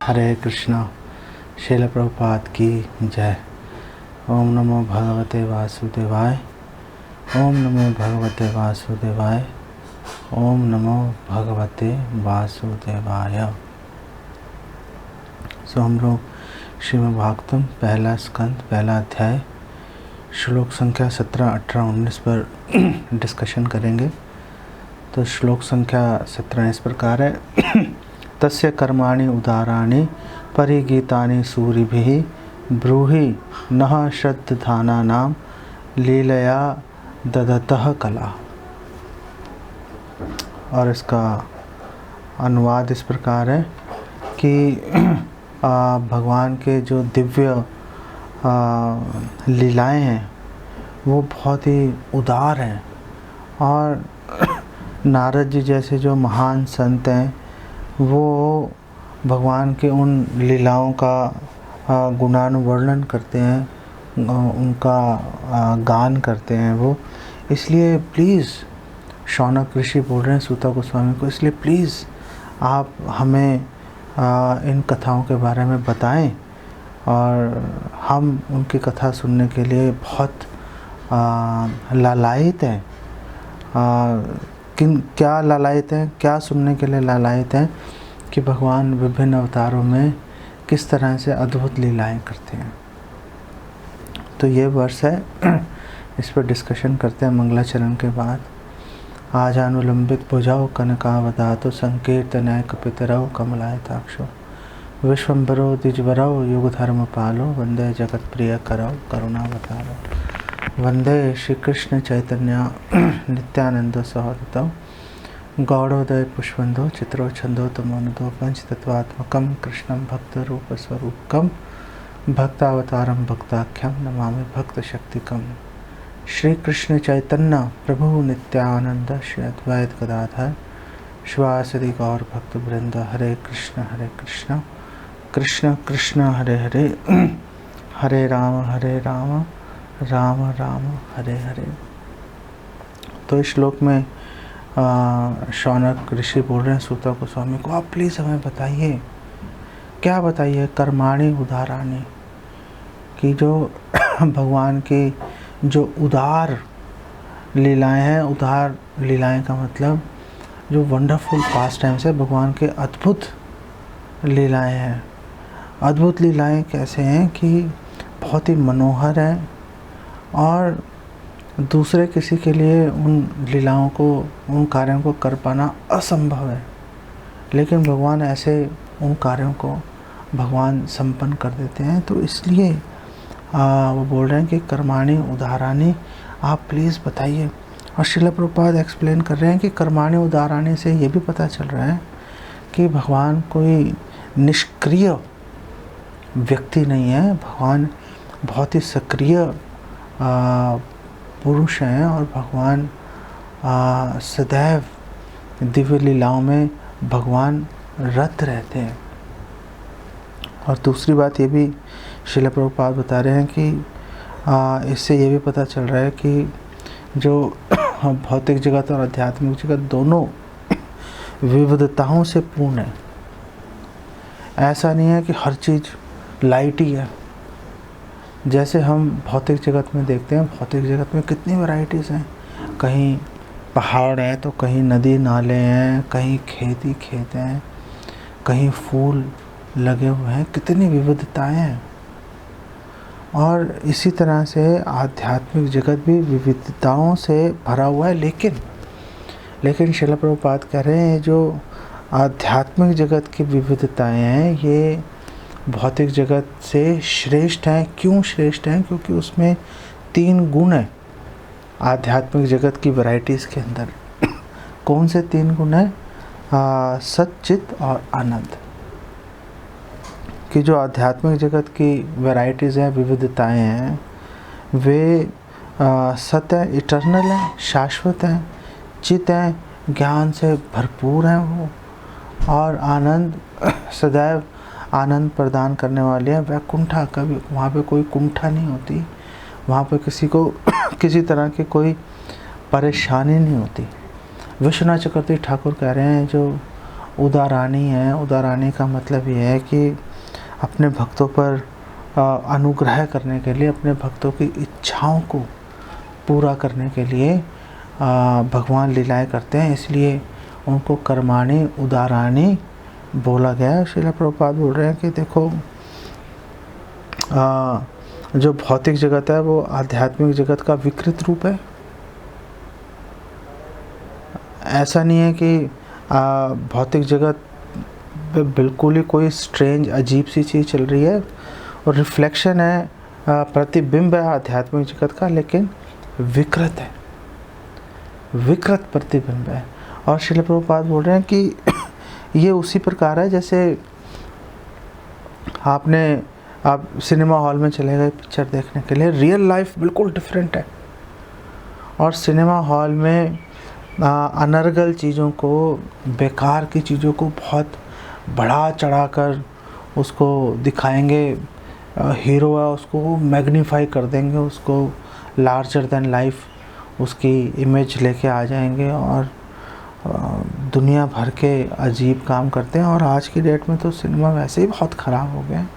हरे कृष्णा। श्रील प्रभुपाद की जय। ओम नमो भगवते वासुदेवाय। ओम नमो भगवते वासुदेवाय। ओम नमो भगवते वासुदेवाय। सो हम लोग श्रीमद् भागवतम पहला स्कंद पहला अध्याय श्लोक संख्या 17, 18, 19 पर डिस्कशन करेंगे। तो श्लोक संख्या 17 इस प्रकार है। तस्य कर्माणि उदाराणि परिगीतानि सूरिभिः ब्रूहि नः श्रद्धानानां लीलया ददतः कला। और इसका अनुवाद इस प्रकार है कि भगवान के जो दिव्य लीलाएं हैं वो बहुत ही उदार हैं, और नारद जी जैसे जो महान संत हैं वो भगवान के उन लीलाओं का गुणानुवर्णन करते हैं, उनका गान करते हैं वो। इसलिए प्लीज़, शौनक ऋषि बोल रहे हैं सूता गोस्वामी को, इसलिए प्लीज़ आप हमें इन कथाओं के बारे में बताएं, और हम उनकी कथा सुनने के लिए बहुत लालायित हैं। क्या लालायित हैं, क्या सुनने के लिए लालायित हैं कि भगवान विभिन्न अवतारों में किस तरह से अद्भुत लीलाएं करते हैं। तो ये वर्ष है, इस पर डिस्कशन करते हैं मंगलाचरण के बाद। आजानुलंबित भुजौ कनकावदातो संकीर्तनय कपितरौ कमलायताक्षो विश्वम्भरो द्विजवरौ युगधर्मपालो वंदे जगत्प्रियकरौ करुणावतारो वंदे श्री कृष्ण चैतन्य नित्यानंद सहृतौ गौड़ोदय पुष्पंदो चित्रो छंदो तमोनुदो पंचतत्वात्मकं कृष्णं भक्तरूपस्वरूपकं भक्तावतारं भक्ताख्यं नमामि भक्तशक्तिकं। श्री कृष्ण चैतन्य प्रभु नित्यानंद श्री अद्वैत गदाधर शिवासदि गौर भक्त वृंद। हरे कृष्ण कृष्ण कृष्ण हरे हरे, हरे राम राम राम हरे हरे। तो इस श्लोक में शौनक ऋषि बोल रहे हैं सूता गोस्वामी को, आप प्लीज़ हमें बताइए, क्या बताइए, कर्माणि उदाराणि, कि जो भगवान की जो उदार लीलाएं हैं, उदार लीलाएं का मतलब जो वंडरफुल पास्ट टाइम्स है, भगवान के अद्भुत लीलाएं हैं। अद्भुत लीलाएं कैसे हैं कि बहुत ही मनोहर हैं, और दूसरे किसी के लिए उन लीलाओं को, उन कार्यों को कर पाना असंभव है, लेकिन भगवान ऐसे उन कार्यों को भगवान संपन्न कर देते हैं। तो इसलिए वो बोल रहे हैं कि कर्माणि उदाराणि, आप प्लीज़ बताइए। और श्रील प्रभुपाद एक्सप्लेन कर रहे हैं कि कर्माणि उदाराणि से ये भी पता चल रहा है कि भगवान कोई निष्क्रिय व्यक्ति नहीं है, भगवान बहुत ही सक्रिय पुरुष हैं, और भगवान सदैव दिव्य लीलाओं में भगवान रत रहते हैं। और दूसरी बात ये भी श्रील प्रभुपाद बता रहे हैं कि इससे ये भी पता चल रहा है कि जो भौतिक जगत और आध्यात्मिक जगत दोनों विविधताओं से पूर्ण है। ऐसा नहीं है कि हर चीज़ लाइट ही है। जैसे हम भौतिक जगत में देखते हैं, भौतिक जगत में कितनी वैरायटीज़ हैं, कहीं पहाड़ है तो कहीं नदी नाले हैं, कहीं खेती खेत हैं, कहीं फूल लगे हुए हैं, कितनी विविधताएं हैं। और इसी तरह से आध्यात्मिक जगत भी विविधताओं से भरा हुआ है। लेकिन श्रील प्रभुपाद कह रहे हैं जो आध्यात्मिक जगत की विविधताएं हैं ये भौतिक जगत से श्रेष्ठ हैं। क्यों श्रेष्ठ हैं? क्योंकि उसमें 3 गुण हैं आध्यात्मिक जगत की वैरायटीज़ के अंदर। कौन से 3 गुण हैं? सच्चित और आनंद। कि जो आध्यात्मिक जगत की वैरायटीज़ हैं, विविधताएं हैं, वे सत्य हैं, इटर्नल हैं, शाश्वत हैं, चित हैं, ज्ञान से भरपूर हैं वो, और आनंद सदैव आनंद प्रदान करने वाले हैं। वैकुंठा, कभी वहाँ पे कोई कुंठा नहीं होती, वहाँ पे किसी को किसी तरह की कोई परेशानी नहीं होती। विश्वनाथ चक्रवर्ती ठाकुर कह रहे हैं जो उदारानी है। उदारानी का मतलब ये है कि अपने भक्तों पर अनुग्रह करने के लिए, अपने भक्तों की इच्छाओं को पूरा करने के लिए भगवान लीलाएं करते हैं, इसलिए उनको कर्माणि उदारानी बोला गया है। श्रील प्रभुपाद बोल रहे हैं कि देखो जो भौतिक जगत है वो आध्यात्मिक जगत का विकृत रूप है। ऐसा नहीं है कि भौतिक जगत बिल्कुल ही कोई स्ट्रेंज अजीब सी चीज़ चल रही है, और रिफ्लेक्शन है, प्रतिबिंब है आध्यात्मिक जगत का, लेकिन विकृत है, विकृत प्रतिबिंब है। और श्रील प्रभुपाद बोल रहे हैं कि ये उसी प्रकार है जैसे आप सिनेमा हॉल में चले गए पिक्चर देखने के लिए, रियल लाइफ बिल्कुल डिफरेंट है, और सिनेमा हॉल में अनर्गल चीज़ों को, बेकार की चीज़ों को बहुत बढ़ा चढ़ाकर उसको दिखाएंगे। हीरो है उसको मैग्नीफाई कर देंगे, उसको लार्जर देन लाइफ उसकी इमेज लेके आ जाएंगे, और दुनिया भर के अजीब काम करते हैं। और आज की डेट में तो सिनेमा वैसे ही बहुत ख़राब हो गया है।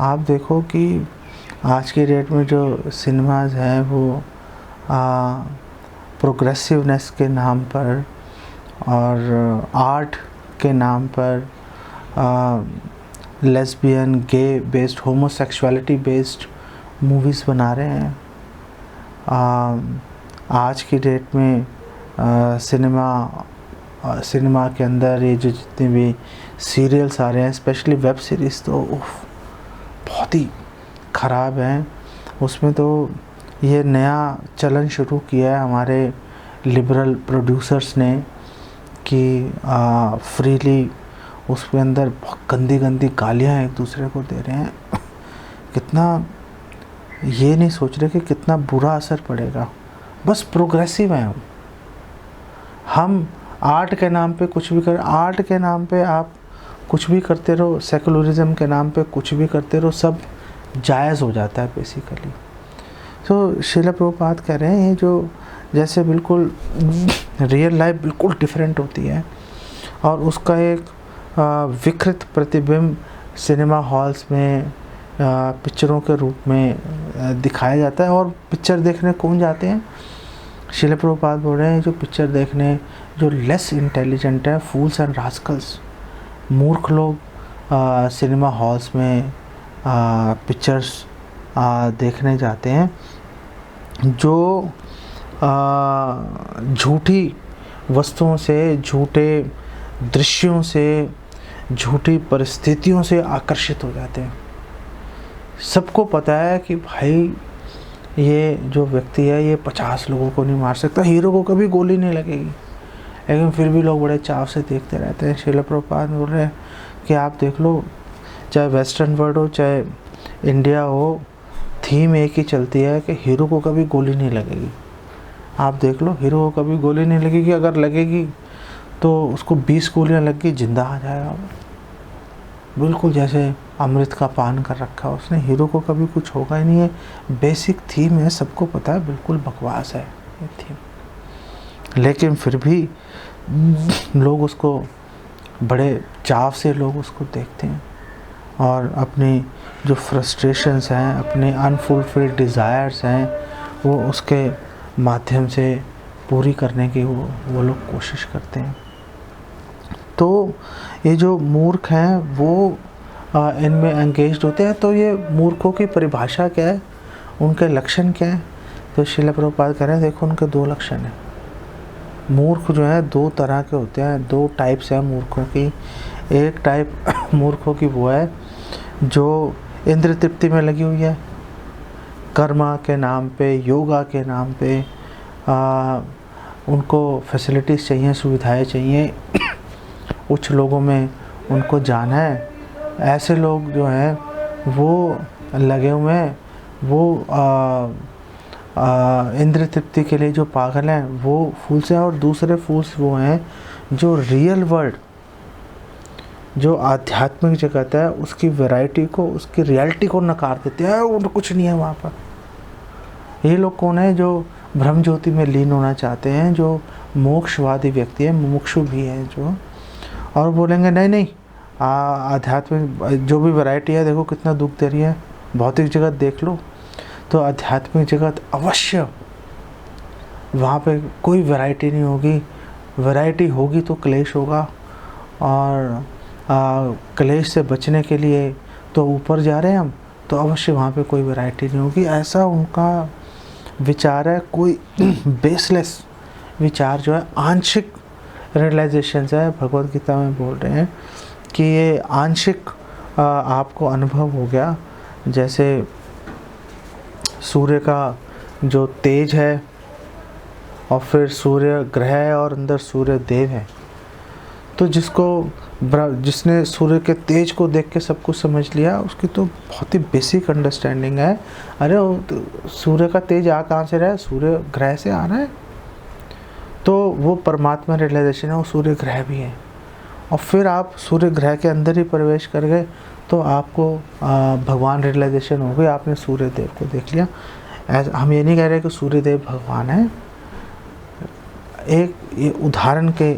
आप देखो कि आज की डेट में जो सिनेमाज हैं वो प्रोग्रेसिवनेस के नाम पर और आर्ट के नाम पर लेस्बियन, गे बेस्ड, होमोसेक्सुअलिटी बेस्ड मूवीज़ बना रहे हैं। आज की डेट में सिनेमा के अंदर ये जो जितने भी सीरियल्स आ रहे हैं, स्पेशली वेब सीरीज़, तो बहुत ही ख़राब हैं। उसमें तो ये नया चलन शुरू किया है हमारे लिबरल प्रोड्यूसर्स ने कि फ्रीली उसके अंदर बहुत गंदी गंदी गालियाँ एक दूसरे को दे रहे हैं। कितना ये नहीं सोच रहे कि कितना बुरा असर पड़ेगा। बस प्रोग्रेसिव हैं हम आर्ट के नाम पे कुछ भी आर्ट के नाम पे आप कुछ भी करते रहो, सेकुलरिज्म के नाम पे कुछ भी करते रहो, सब जायज़ हो जाता है बेसिकली। तो श्रील प्रभुपाद कह रहे हैं ये जो जैसे बिल्कुल रियल लाइफ बिल्कुल डिफरेंट होती है, और उसका एक विकृत प्रतिबिंब सिनेमा हॉल्स में पिक्चरों के रूप में दिखाया जाता है। और पिक्चर देखने कौन जाते हैं? श्रील प्रभुपाद बोल रहे हैं जो पिक्चर देखने जो लेस इंटेलिजेंट है, फूल्स एंड रास्कल्स, मूर्ख लोग सिनेमा हॉल्स में पिक्चर्स देखने जाते हैं, जो झूठी वस्तुओं से, झूठे दृश्यों से, झूठी परिस्थितियों से आकर्षित हो जाते हैं। सबको पता है कि भाई ये जो व्यक्ति है ये 50 लोगों को नहीं मार सकता, हीरो को कभी गोली नहीं लगेगी, लेकिन फिर भी लोग बड़े चाव से देखते रहते हैं। श्रील प्रभुपाद बोल रहे हैं कि आप देख लो, चाहे वेस्टर्न वर्ल्ड हो चाहे इंडिया हो, थीम एक ही चलती है कि हीरो को कभी गोली नहीं लगेगी। आप देख लो, हीरो को कभी गोली नहीं लगेगी, अगर लगेगी तो उसको 20 गोलियां लग गई जिंदा आ जाएगा, बिल्कुल जैसे अमृत का पान कर रखा है उसने। हीरो को कभी कुछ होगा ही नहीं है। बेसिक थीम है, सबको पता है, बिल्कुल बकवास है ये थीम, लेकिन फिर भी लोग उसको बड़े चाव से लोग उसको देखते हैं, और अपनी जो फ्रस्ट्रेशंस हैं, अपने अनफुलफिल्ड डिज़ायर्स हैं, वो उसके माध्यम से पूरी करने की वो लोग कोशिश करते हैं। तो ये जो मूर्ख हैं वो इनमें एंगेज्ड होते हैं। तो ये मूर्खों की परिभाषा क्या है, उनके लक्षण क्या है? तो श्रील प्रभुपाद कह रहे हैं देखो उनके 2 लक्षण हैं। मूर्ख जो है 2 तरह के होते हैं, 2 टाइप्स हैं मूर्खों की। एक टाइप मूर्खों की वो है जो इंद्र तृप्ति में लगी हुई है, कर्मा के नाम पे, योगा के नाम पे, उनको फैसिलिटीज़ चाहिए, सुविधाएं चाहिए, कुछ लोगों में उनको जाना है। ऐसे लोग जो हैं वो लगे हुए हैं, वो इंद्र तृप्ति के लिए जो पागल हैं वो फूल्स हैं। और दूसरे फूल्स वो हैं जो रियल वर्ल्ड, जो आध्यात्मिक जगत है उसकी वैरायटी को, उसकी रियलिटी को नकार देते हैं, उनको कुछ नहीं है वहाँ पर। ये लोग कौन है? जो ब्रह्म ज्योति में लीन होना चाहते हैं, जो मोक्षवादी व्यक्ति हैं, मुमुक्षु भी हैं जो, और बोलेंगे नहीं नहीं, आध्यात्मिक जो भी वैरायटी है देखो कितना दुख दे रही है, भौतिक जगत देख लो, तो आध्यात्मिक जगत अवश्य वहाँ पे कोई वैरायटी नहीं होगी। वैरायटी होगी तो क्लेश होगा, और क्लेश से बचने के लिए तो ऊपर जा रहे हैं हम, तो अवश्य वहाँ पे कोई वैरायटी नहीं होगी। ऐसा उनका विचार है, कोई बेसलेस विचार जो है, आंशिक रियलाइजेशंस है। भगवद गीता में बोल रहे हैं कि ये आंशिक आपको अनुभव हो गया, जैसे सूर्य का जो तेज है, और फिर सूर्य ग्रह है, और अंदर सूर्य देव है। तो जिसने सूर्य के तेज को देख के सब कुछ समझ लिया, उसकी तो बहुत ही बेसिक अंडरस्टैंडिंग है, अरे तो सूर्य का तेज कहाँ से रहा है, सूर्य ग्रह से आ रहा है, तो वो परमात्मा रियलाइजेशन है, वो सूर्य ग्रह भी है। और फिर आप सूर्य ग्रह के अंदर ही प्रवेश कर गए, तो आपको भगवान रियलाइजेशन हो गई, आपने सूर्य देव को देख लिया। हम ये नहीं कह रहे कि सूर्य देव भगवान है, एक ये उदाहरण के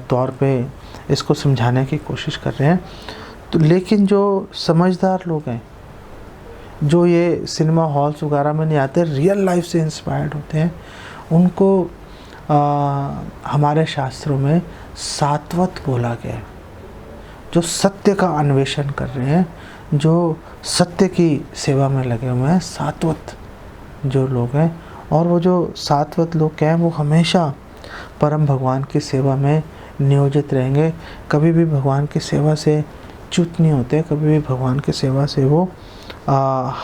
तौर पे इसको समझाने की कोशिश कर रहे हैं। तो लेकिन जो समझदार लोग हैं, जो ये सिनेमा हॉल्स वगैरह में नहीं आते, रियल लाइफ से इंस्पायर्ड होते हैं, उनको हमारे शास्त्रों में सात्वत बोला गया है। जो सत्य का अन्वेषण कर रहे हैं, जो सत्य की सेवा में लगे हुए हैं, सात्वत जो लोग हैं। और वो जो सात्वत लोग क्या हैं, वो हमेशा परम भगवान की सेवा में नियोजित रहेंगे, कभी भी भगवान की सेवा से च्युत नहीं होते, कभी भी भगवान की सेवा से वो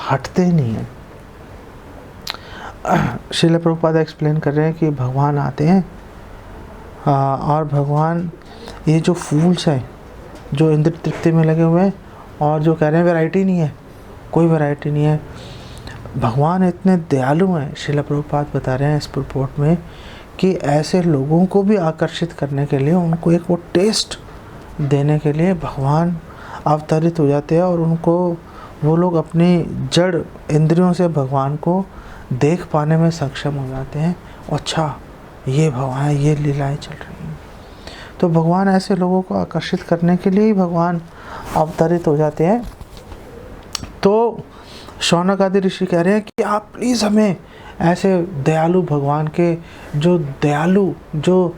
हटते नहीं हैं। श्रील प्रभुपाद एक्सप्लेन कर रहे हैं कि भगवान आते हैं, और भगवान ये जो फूल्स हैं जो इंद्र तृप्ति में लगे हुए हैं, और जो कह रहे हैं वैरायटी नहीं है, कोई वैरायटी नहीं है, भगवान इतने दयालु हैं। श्रील प्रभुपाद बता रहे हैं इस रिपोर्ट में कि ऐसे लोगों को भी आकर्षित करने के लिए, उनको एक वो टेस्ट देने के लिए भगवान अवतरित हो जाते हैं, और उनको वो लोग अपनी जड़ इंद्रियों से भगवान को देख पाने में सक्षम हो जाते हैं। अच्छा, ये भगवान, ये लीलाएं चल रही हैं। तो भगवान ऐसे लोगों को आकर्षित करने के लिए ही भगवान अवतरित हो जाते हैं। तो शौनक आदि ऋषि कह रहे हैं कि आप प्लीज़ हमें ऐसे दयालु भगवान के, जो दयालु, जो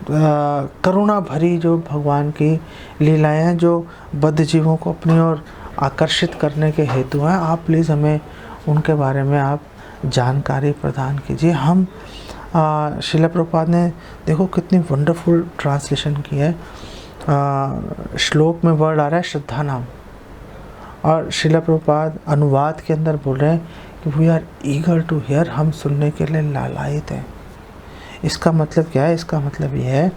करुणा भरी जो भगवान की लीलाएं हैं, जो बद्ध जीवों को अपनी ओर आकर्षित करने के हेतु हैं, आप प्लीज़ हमें उनके बारे में आप जानकारी प्रदान कीजिए। हम श्रील प्रभुपाद ने देखो कितनी वंडरफुल ट्रांसलेशन की है। श्लोक में वर्ड आ रहा है श्रद्धा नाम, और श्रील प्रभुपाद अनुवाद के अंदर बोल रहे हैं कि we are eager to hear, हम सुनने के लिए लालायित हैं। इसका मतलब क्या है? इसका मतलब ये है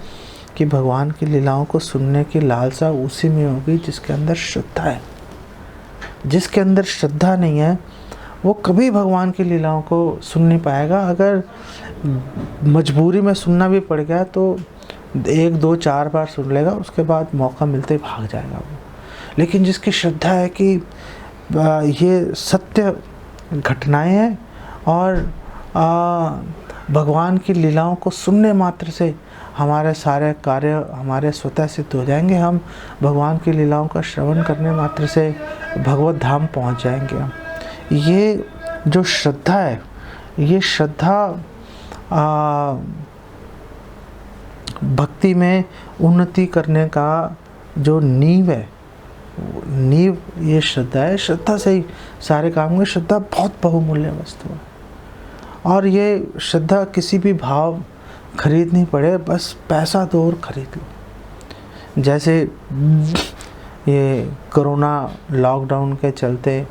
कि भगवान की लीलाओं को सुनने की लालसा उसी में होगी जिसके अंदर श्रद्धा है। जिसके अंदर श्रद्धा नहीं है वो कभी भगवान की लीलाओं को सुन नहीं पाएगा। अगर मजबूरी में सुनना भी पड़ गया तो 1, 2, 4 बार सुन लेगा, उसके बाद मौका मिलते ही भाग जाएगा वो। लेकिन जिसकी श्रद्धा है कि ये सत्य घटनाएं हैं और भगवान की लीलाओं को सुनने मात्र से हमारे सारे कार्य हमारे स्वतः सिद्ध हो जाएंगे, हम भगवान की लीलाओं का श्रवण करने मात्र से भगवत धाम पहुंच जाएंगे हम। ये जो श्रद्धा है, ये श्रद्धा भक्ति में उन्नति करने का जो नींव है, नींव ये श्रद्धा है। श्रद्धा से ही सारे काम होंगे। श्रद्धा बहुत बहुमूल्य वस्तु है, और ये श्रद्धा किसी भी भाव खरीदनी पड़े, बस पैसा दो और खरीद लो। जैसे ये कोरोना लॉकडाउन के चलते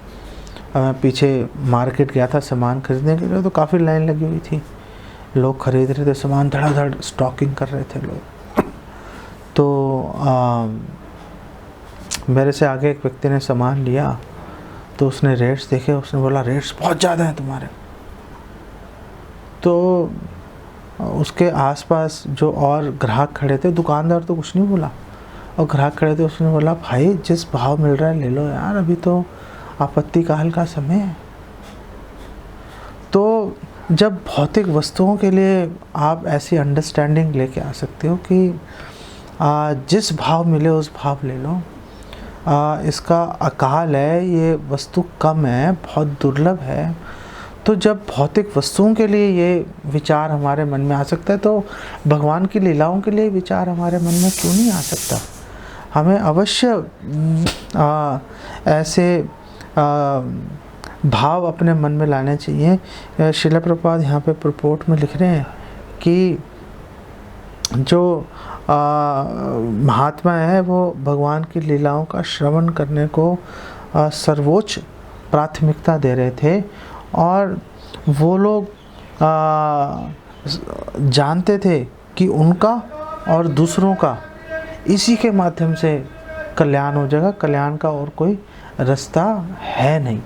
पीछे मार्केट गया था सामान खरीदने के लिए, तो काफ़ी लाइन लगी हुई थी, लोग खरीद रहे थे सामान, धड़ाधड़ स्टॉकिंग कर रहे थे लोग। तो मेरे से आगे एक व्यक्ति ने सामान लिया, तो उसने रेट्स देखे, उसने बोला रेट्स बहुत ज़्यादा हैं तुम्हारे। तो उसके आसपास जो और ग्राहक खड़े थे, दुकानदार तो कुछ नहीं बोला, और ग्राहक खड़े थे, उसने बोला भाई जिस भाव मिल रहा है ले लो यार, अभी तो आपत्ति काल का समय है। तो जब भौतिक वस्तुओं के लिए आप ऐसी अंडरस्टैंडिंग लेके आ सकते हो कि जिस भाव मिले उस भाव ले लो। इसका अकाल है, ये वस्तु कम है, बहुत दुर्लभ है। तो जब भौतिक वस्तुओं के लिए ये विचार हमारे मन में आ सकता है, तो भगवान की लीलाओं के लिए विचार हमारे मन में क्यों नहीं आ सकता। हमें अवश्य ऐसे भाव अपने मन में लाने चाहिए। श्रील प्रभुपाद यहाँ पे प्रपोर्ट में लिख रहे हैं कि जो महात्मा है वो भगवान की लीलाओं का श्रवण करने को सर्वोच्च प्राथमिकता दे रहे थे, और वो लोग जानते थे कि उनका और दूसरों का इसी के माध्यम से कल्याण हो जाएगा, कल्याण का और कोई रास्ता है नहीं।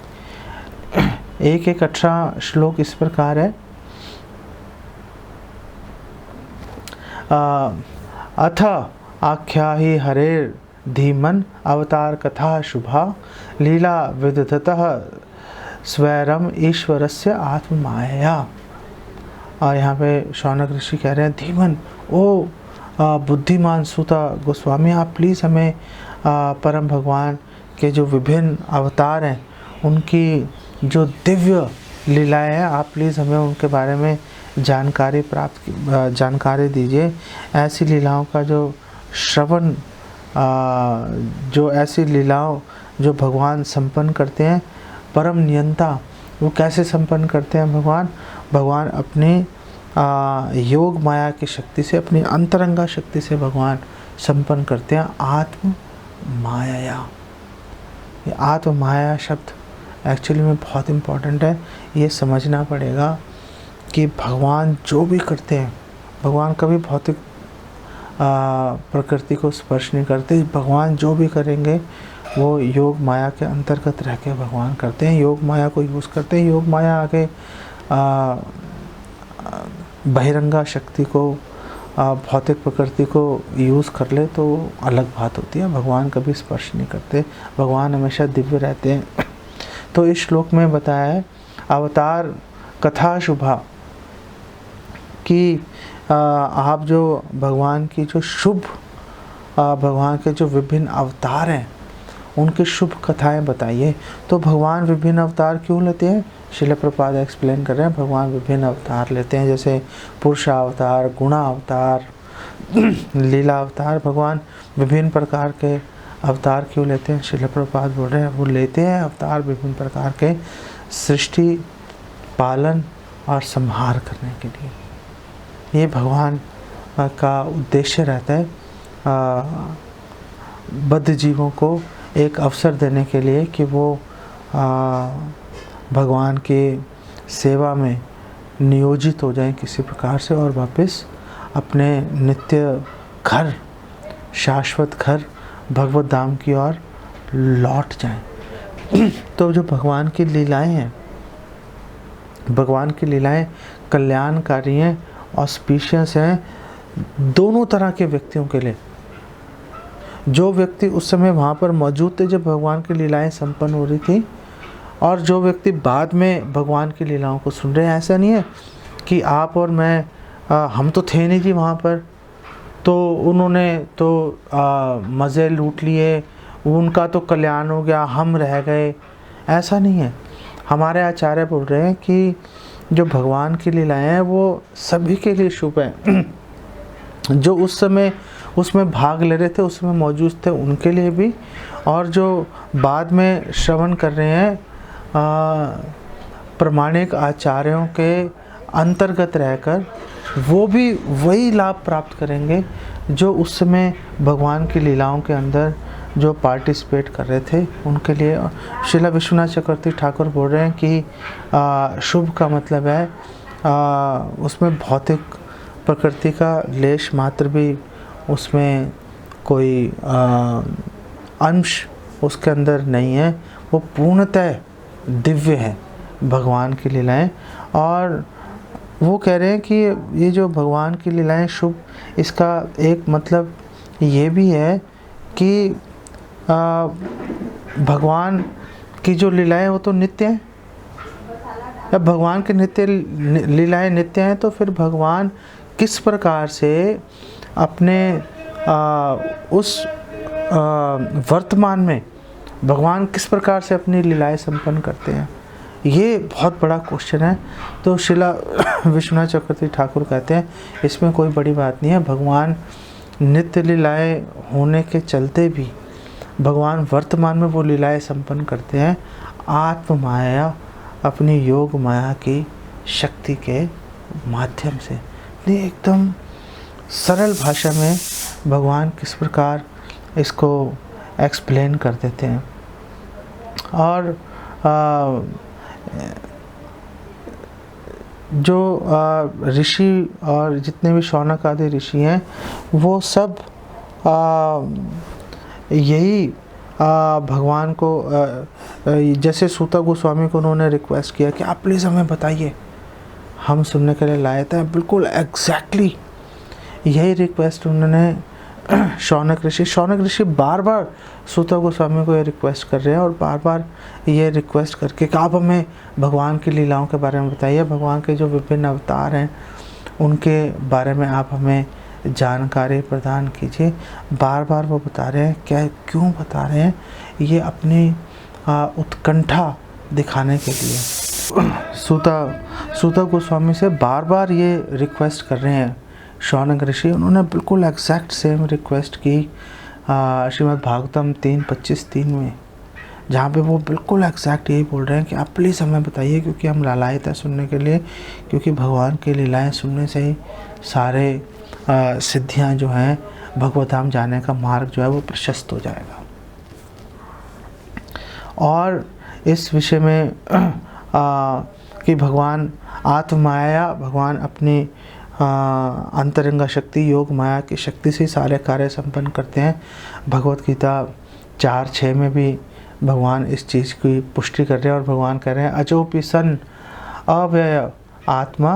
1:18 श्लोक इस प्रकार है, अथ आख्या ही हरेर धीमन अवतार कथा शुभा लीला विदधतः स्वैरम ईश्वरस्य आत्ममाया। और यहाँ पे शौनक ऋषि कह रहे हैं, धीमन, ओ बुद्धिमान सुता गोस्वामी, आप प्लीज़ हमें परम भगवान के जो विभिन्न अवतार हैं उनकी जो दिव्य लीलाएं हैं, आप प्लीज़ हमें उनके बारे में जानकारी दीजिए। ऐसी लीलाओं का जो श्रवण, जो ऐसी लीलाओं जो भगवान संपन्न करते हैं, परम नियंता, वो कैसे संपन्न करते हैं भगवान अपने योग माया की शक्ति से, अपनी अंतरंगा शक्ति से भगवान संपन्न करते हैं आत्म माया। ये आत्म माया शब्द एक्चुअली में बहुत इम्पोर्टेंट है। ये समझना पड़ेगा कि भगवान जो भी करते हैं, भगवान कभी भौतिक प्रकृति को स्पर्श नहीं करते। भगवान जो भी करेंगे वो योग माया के अंतर्गत रह के भगवान करते हैं, योग माया को यूज़ करते हैं। योग माया आगे बहिरंगा शक्ति को, भौतिक प्रकृति को यूज़ कर ले तो अलग बात होती है। भगवान कभी स्पर्श नहीं करते, भगवान हमेशा दिव्य रहते हैं। तो इस श्लोक में बताया है अवतार कथा शुभा, कि आप जो भगवान की जो शुभ, भगवान के जो विभिन्न अवतार हैं उनकी शुभ कथाएं बताइए। तो भगवान विभिन्न अवतार क्यों लेते हैं, श्रील प्रभुपाद एक्सप्लेन कर रहे हैं। भगवान विभिन्न अवतार लेते हैं, जैसे पुरुषा अवतार, गुणा अवतार, लीला अवतार। भगवान विभिन्न प्रकार के अवतार क्यों लेते हैं, श्रील प्रभुपाद बोल रहे हैं वो लेते हैं अवतार विभिन्न प्रकार के सृष्टि, पालन और संहार करने के लिए। ये भगवान का उद्देश्य रहता है, बद्ध जीवों को एक अवसर देने के लिए कि वो भगवान के सेवा में नियोजित हो जाएं किसी प्रकार से, और वापस अपने नित्य घर, शाश्वत घर भगवत धाम की ओर लौट जाएं। तो जो भगवान की लीलाएं हैं, भगवान की लीलाएं कल्याणकारी हैं, ऑस्पिशियस हैं दोनों तरह के व्यक्तियों के लिए। जो व्यक्ति उस समय वहाँ पर मौजूद थे जब भगवान की लीलाएं संपन्न हो रही थी, और जो व्यक्ति बाद में भगवान की लीलाओं को सुन रहे हैं। ऐसा नहीं है कि आप और मैं, हम तो थे नहीं जी वहाँ पर, तो उन्होंने तो मज़े लूट लिए, उनका तो कल्याण हो गया, हम रह गए। ऐसा नहीं है। हमारे आचार्य बोल रहे हैं कि जो भगवान की लीलाएं हैं वो सभी के लिए शुभ है। जो उस समय उसमें भाग ले रहे थे, उसमें मौजूद थे, उनके लिए भी, और जो बाद में श्रवण कर रहे हैं प्रामाणिक आचार्यों के अंतर्गत रहकर, वो भी वही लाभ प्राप्त करेंगे जो उस समय भगवान की लीलाओं के अंदर जो पार्टिसिपेट कर रहे थे उनके लिए। श्रीला विश्वनाथ चक्रवर्ती ठाकुर बोल रहे हैं कि शुभ का मतलब है उसमें भौतिक प्रकृति का लेश मात्र भी उसमें कोई अंश उसके अंदर नहीं है, वो पूर्णतः दिव्य है भगवान की लीलाएं। और वो कह रहे हैं कि ये जो भगवान की लीलाएं शुभ, इसका एक मतलब ये भी है कि भगवान की जो लीलाएं वो तो नित्य हैं। जब भगवान की नित्य लीलाएं नित्य हैं तो फिर भगवान किस प्रकार से अपने उस वर्तमान में भगवान किस प्रकार से अपनी लीलाएं संपन्न करते हैं, ये बहुत बड़ा क्वेश्चन है। तो शिला विश्वनाथ चक्रवर्ती ठाकुर कहते हैं इसमें कोई बड़ी बात नहीं है। भगवान नित्य लीलाएं होने के चलते भी भगवान वर्तमान में वो लीलाएं संपन्न करते हैं आत्म माया, अपनी योग माया की शक्ति के माध्यम से। ये एकदम सरल भाषा में भगवान किस प्रकार इसको एक्सप्लेन कर देते हैं। और जो ऋषि और जितने भी शौनक आदि ऋषि हैं वो सब यही भगवान को जैसे सूता गोस्वामी को उन्होंने रिक्वेस्ट किया कि आप प्लीज़ हमें बताइए, हम सुनने के लिए लाए थे। बिल्कुल एग्जैक्टली यही रिक्वेस्ट उन्होंने शौनक ऋषि बार बार सूता गोस्वामी को ये रिक्वेस्ट कर रहे हैं और बार बार ये रिक्वेस्ट करके कि आप हमें भगवान की लीलाओं के बारे में बताइए, भगवान के जो विभिन्न अवतार हैं उनके बारे में आप हमें जानकारी प्रदान कीजिए। बार बार वो बता रहे हैं, क्या क्यों बता रहे हैं? ये अपनी उत्कंठा दिखाने के लिए सूता गोस्वामी से बार बार ये रिक्वेस्ट कर रहे हैं शौनक ऋषि। उन्होंने बिल्कुल एग्जैक्ट सेम रिक्वेस्ट की श्रीमद् भागवतम 3:25-3 में, जहाँ पे वो बिल्कुल एग्जैक्ट यही बोल रहे हैं कि आप प्लीज़ हमें बताइए, क्योंकि हम लालायित हैं सुनने के लिए, क्योंकि भगवान की लीलाएं सुनने से ही सारे सिद्धियाँ जो हैं, भगवत धाम जाने का मार्ग जो है वो प्रशस्त हो जाएगा। और इस विषय में कि भगवान आत्म माया, भगवान अपनी अंतरंगा शक्ति योग माया की शक्ति से सारे कार्य संपन्न करते हैं। भगवत गीता 4:6 में भी भगवान इस चीज़ की पुष्टि कर रहे हैं और भगवान कह रहे हैं अजोपि सन अव्यय आत्मा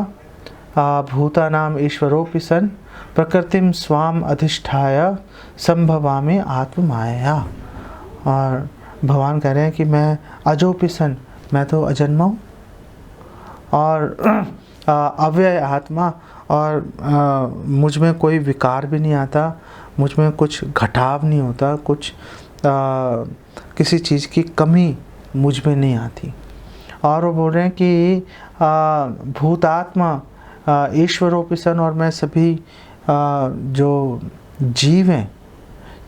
भूतानाम ईश्वरोपि सन प्रकृतिम स्वाम अधिष्ठाय संभवामि आत्म माया। और भगवान कह रहे हैं कि मैं अजोपि सन, मैं तो अजन्मा हूँ, और अव्यय आत्मा, और मुझ में कोई विकार भी नहीं आता, मुझ में कुछ घटाव नहीं होता, कुछ किसी चीज़ की कमी मुझ में नहीं आती। और वो बोल रहे हैं कि भूतात्मा ईश्वरोपि सन, और मैं सभी जो जीव हैं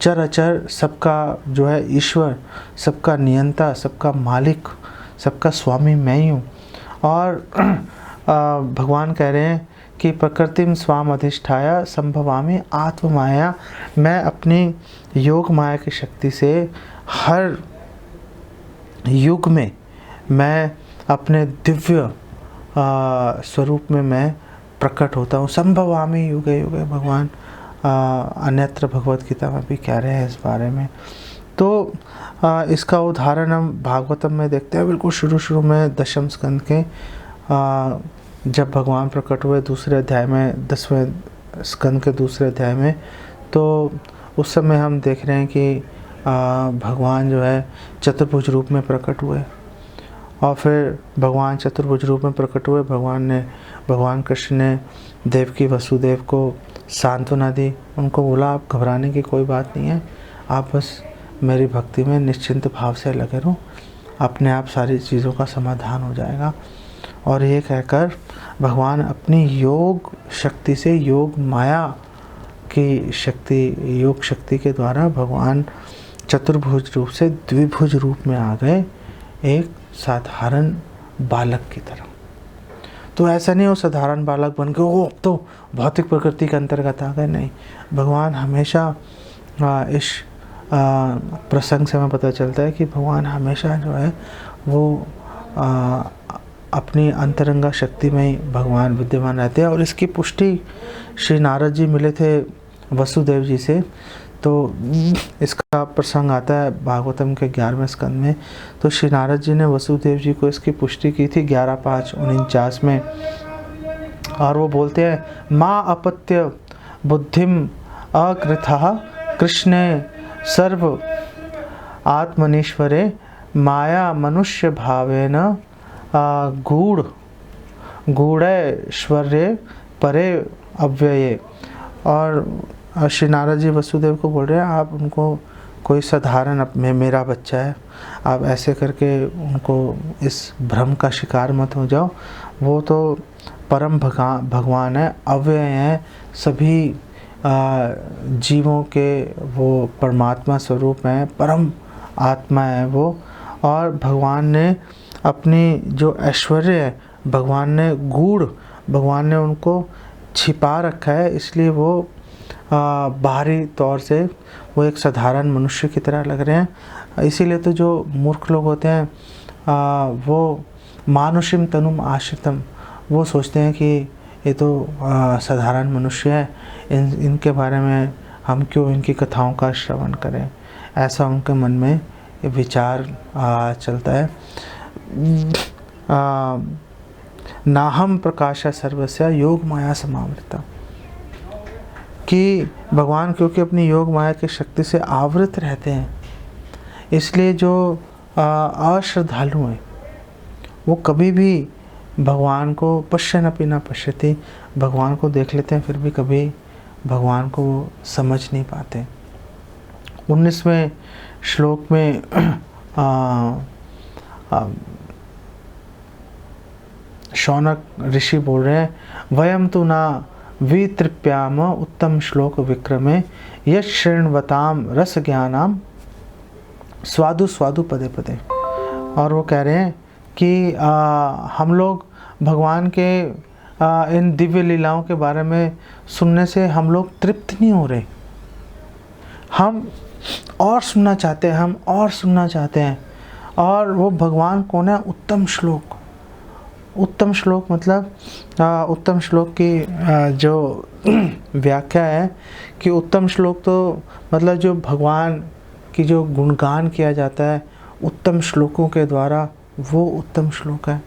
चर अचर सबका जो है ईश्वर, सबका नियंता, सबका मालिक, सबका स्वामी मैं ही हूँ। और भगवान कह रहे हैं कि प्रकृतिम स्वाम अधिष्ठाय संभवामि आत्म माया, मैं अपनी योग माया की शक्ति से हर युग में मैं अपने दिव्य स्वरूप में मैं प्रकट होता हूँ। संभवामि युगे युगे, भगवान अन्यत्र भगवत गीता में भी कह रहे हैं इस बारे में। तो इसका उदाहरण हम भागवतम में देखते हैं। बिल्कुल शुरू में 10वें स्कंद के जब भगवान प्रकट हुए दूसरे अध्याय में, 10वें स्कंद के दूसरे अध्याय में, तो उस समय हम देख रहे हैं कि भगवान जो है चतुर्भुज रूप में प्रकट हुए। और फिर भगवान चतुर्भुज रूप में प्रकट हुए, भगवान कृष्ण ने देवकी वसुदेव को सांत्वना दी, उनको बोला आप घबराने की कोई बात नहीं है, आप बस मेरी भक्ति में निश्चिंत भाव से लगे रहो, अपने आप सारी चीज़ों का समाधान हो जाएगा। और ये कहकर भगवान अपनी योग शक्ति से, योग माया की शक्ति, योग शक्ति के द्वारा भगवान चतुर्भुज रूप से द्विभुज रूप में आ गए, एक साधारण बालक की तरह। तो ऐसा नहीं हो साधारण बालक बन के वो तो भौतिक प्रकृति के अंतर्गत आ गए, नहीं। भगवान हमेशा इस प्रसंग से हमें पता चलता है कि भगवान हमेशा जो है वो अपनी अंतरंगा शक्ति में ही भगवान विद्यमान रहते हैं। और इसकी पुष्टि श्री नारद जी मिले थे वसुदेव जी से। तो इसका प्रसंग आता है भागवतम के 11वें स्कंद में। तो श्री नारद जी ने वसुदेव जी को इसकी पुष्टि की थी 11/5/49 में। और वो बोलते हैं माँ अपत्य बुद्धिम अकृथा कृष्णे सर्व आत्मनीश्वरे माया मनुष्य भावेन गूढ़ैश्वर्ये परे अव्यये। और श्री नारद जी वसुदेव को बोल रहे हैं, आप उनको कोई साधारण मेरा बच्चा है, आप ऐसे करके उनको इस भ्रम का शिकार मत हो जाओ। वो तो परम भगवान है, अव्यय हैं, सभी जीवों के वो परमात्मा स्वरूप हैं, परम आत्मा है वो। और भगवान ने अपनी जो ऐश्वर्य है, भगवान ने गूढ़, भगवान ने उनको छिपा रखा है, इसलिए वो बाहरी तौर से वो एक साधारण मनुष्य की तरह लग रहे हैं। इसीलिए तो जो मूर्ख लोग होते हैं वो मानुषिम तनुम आश्रितम, वो सोचते हैं कि ये तो साधारण मनुष्य है, इनके बारे में हम क्यों इनकी कथाओं का श्रवण करें, ऐसा उनके मन में विचार चलता है। नाहम प्रकाशा सर्वस्य योग माया समावृता, कि भगवान क्योंकि अपनी योग माया की शक्ति से आवृत रहते हैं, इसलिए जो अश्रद्धालु हैं वो कभी भी भगवान को पश्यन्नपि न पश्यति, भगवान को देख लेते हैं फिर भी कभी भगवान को वो समझ नहीं पाते। 19वें श्लोक में शौनक ऋषि बोल रहे हैं, वयम तु ना वितृप्याम उत्तम श्लोक विक्रमे यश शृण्वताम रस ज्ञानाम स्वादु स्वादु पदे पदे। और वो कह रहे हैं कि हम लोग भगवान के इन दिव्य लीलाओं के बारे में सुनने से हम लोग तृप्त नहीं हो रहे, हम और सुनना चाहते हैं, हम और सुनना चाहते हैं। और वो भगवान कौन है? उत्तम श्लोक। उत्तम श्लोक मतलब उत्तम श्लोक की जो व्याख्या है कि उत्तम श्लोक तो मतलब जो भगवान की जो गुणगान किया जाता है उत्तम श्लोकों के द्वारा, वो उत्तम श्लोक है।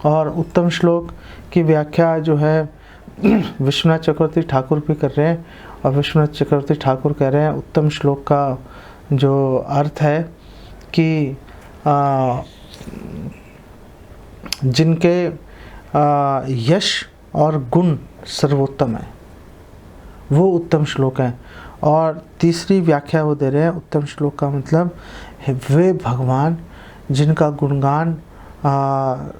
और उत्तम श्लोक की व्याख्या जो है विश्वनाथ चक्रवर्ती ठाकुर भी कर रहे हैं। और विश्वनाथ चक्रवर्ती ठाकुर कह रहे हैं उत्तम श्लोक का जो अर्थ है कि जिनके यश और गुण सर्वोत्तम है, वो उत्तम श्लोक हैं। और तीसरी व्याख्या वो दे रहे हैं उत्तम श्लोक का मतलब वे भगवान जिनका गुणगान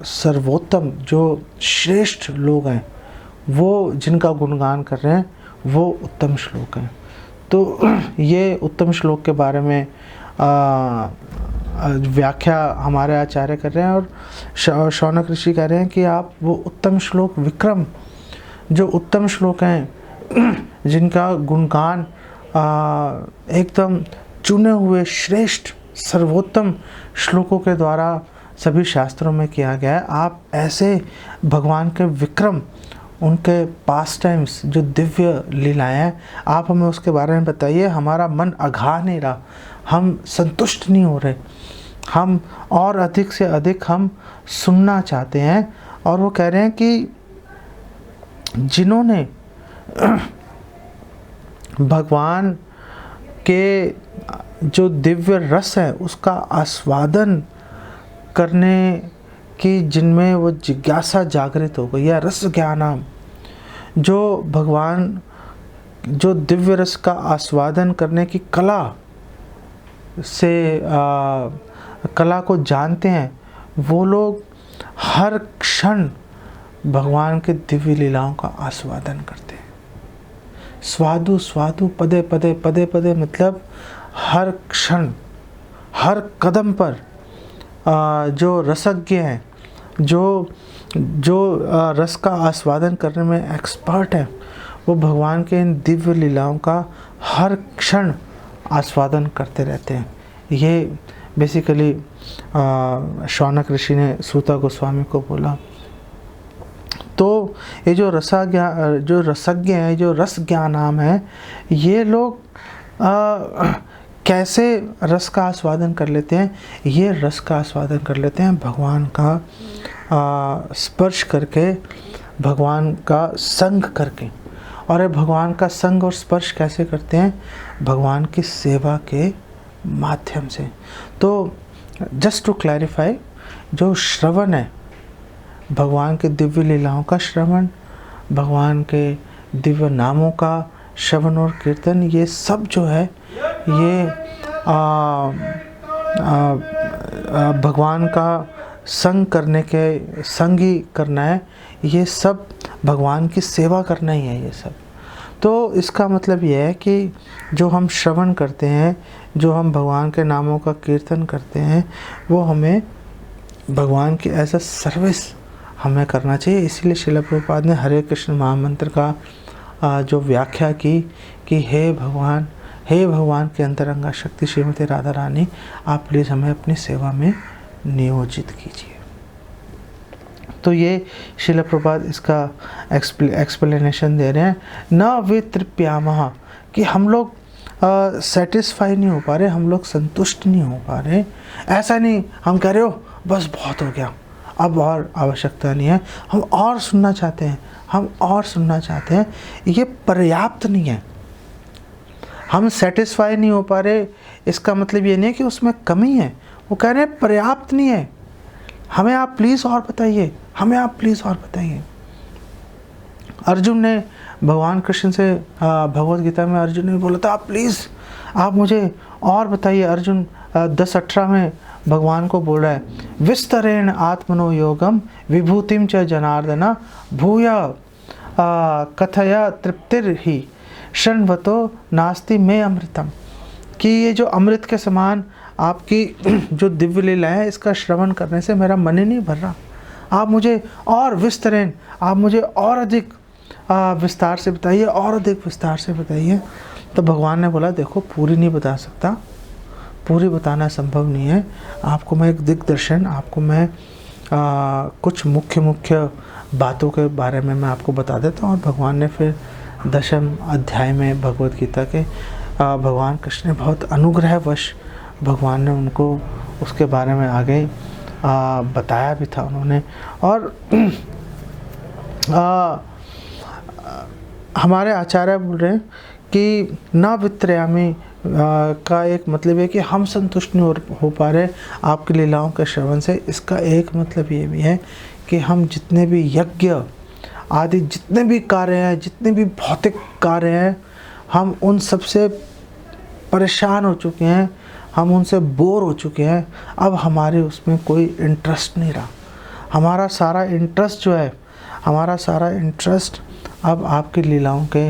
सर्वोत्तम जो श्रेष्ठ लोग हैं वो जिनका गुणगान कर रहे हैं, वो उत्तम श्लोक हैं। तो ये उत्तम श्लोक के बारे में व्याख्या हमारे आचार्य कर रहे हैं। और शौनक ऋषि कह रहे हैं कि आप वो उत्तम श्लोक विक्रम, जो उत्तम श्लोक हैं जिनका गुणगान एकदम चुने हुए श्रेष्ठ सर्वोत्तम श्लोकों के द्वारा सभी शास्त्रों में किया गया है, आप ऐसे भगवान के विक्रम, उनके पास टाइम्स जो दिव्य लीलाएं हैं, आप हमें उसके बारे में बताइए। हमारा मन अघा नहीं रहा, हम संतुष्ट नहीं हो रहे, हम और अधिक से अधिक हम सुनना चाहते हैं। और वो कह रहे हैं कि जिन्होंने भगवान के जो दिव्य रस है उसका आस्वादन करने की, जिनमें वो जिज्ञासा जागृत हो गई है, रस ज्ञानम, जो भगवान जो दिव्य रस का आस्वादन करने की कला से कला को जानते हैं, वो लोग हर क्षण भगवान के दिव्य लीलाओं का आस्वादन करते हैं। स्वादु स्वादु पदे पदे पदे पदे मतलब हर क्षण हर कदम पर जो रसज्ञ हैं, जो रस का आस्वादन करने में एक्सपर्ट हैं, वो भगवान के इन दिव्य लीलाओं का हर क्षण आस्वादन करते रहते हैं। ये बेसिकली शौनक ऋषि ने सूता गोस्वामी को बोला। तो ये जो रसज्ञ है, जो रस ज्ञानाम है, ये लोग कैसे रस का आस्वादन कर लेते हैं? ये रस का आस्वादन कर लेते हैं भगवान का स्पर्श करके, भगवान का संग करके। और ये भगवान का संग और स्पर्श कैसे करते हैं? भगवान की सेवा के माध्यम से। तो जस्ट टू क्लैरिफाई, जो श्रवण है, भगवान के दिव्य लीलाओं का श्रवण, भगवान के दिव्य नामों का श्रवण और कीर्तन, ये सब जो है ये भगवान का संग ही करना है। ये सब भगवान की सेवा करना ही है ये सब। तो इसका मतलब ये है कि जो हम श्रवण करते हैं, जो हम भगवान के नामों का कीर्तन करते हैं, वो हमें भगवान की एज अ सर्विस हमें करना चाहिए। इसीलिए श्रील प्रभुपाद ने हरे कृष्ण महामंत्र का जो व्याख्या की कि हे भगवान के अंतरंगा शक्ति श्रीमती राधा रानी, आप प्लीज़ हमें अपनी सेवा में नियोजित कीजिए। तो ये श्रील प्रभुपाद इसका एक्सप्लेनेशन दे रहे हैं। न वितृप्यामः, कि हम लोग सेटिस्फाई नहीं हो पा रहे, हम लोग संतुष्ट नहीं हो पा रहे। ऐसा नहीं हम कह रहे हो बस बहुत हो गया, अब और आवश्यकता नहीं है, हम और सुनना चाहते हैं, हम और सुनना चाहते हैं। ये पर्याप्त नहीं है। हम सेटिस्फाई नहीं हो पा रहे, इसका मतलब ये नहीं है कि उसमें कमी है। वो कह रहे हैं पर्याप्त नहीं है, हमें आप प्लीज़ और बताइए, हमें आप प्लीज़ और बताइए। अर्जुन ने भगवान कृष्ण से भगवत गीता में अर्जुन ने बोला था, आप प्लीज़ आप मुझे और बताइए। अर्जुन 10:18 में भगवान को बोल रहा है, विस्तरेण आत्मनो योगम विभूतिम च जनार्दन भूय कथया तृप्तिर्हि शृण्वतो नास्ति में अमृतम, कि ये जो अमृत के समान आपकी जो दिव्य लीला है, इसका श्रवण करने से मेरा मन ही नहीं भर रहा। आप मुझे और विस्तरेण, आप मुझे और अधिक विस्तार से बताइए, और अधिक विस्तार से बताइए। तो भगवान ने बोला, देखो पूरी नहीं बता सकता, पूरी बताना संभव नहीं है। आपको मैं एक दिग्दर्शन, आपको मैं कुछ मुख्य बातों के बारे में मैं आपको बता देता हूँ। और भगवान ने फिर 10वें अध्याय में भगवत गीता के भगवान कृष्ण ने बहुत अनुग्रहवश भगवान ने उनको उसके बारे में आगे बताया भी था उन्होंने। और हमारे आचार्य बोल रहे हैं कि न वित्रयामी का एक मतलब है कि हम संतुष्ट नहीं हो पा रहे आपकी लीलाओं के श्रवण से। इसका एक मतलब ये भी है कि हम जितने भी यज्ञ आदि जितने भी कार्य हैं, जितने भी भौतिक कार्य हैं, हम उन सब से परेशान हो चुके हैं, हम उनसे बोर हो चुके हैं। अब हमारे उसमें कोई इंटरेस्ट नहीं रहा। हमारा सारा इंटरेस्ट जो है, हमारा सारा इंटरेस्ट अब आपकी लीलाओं के,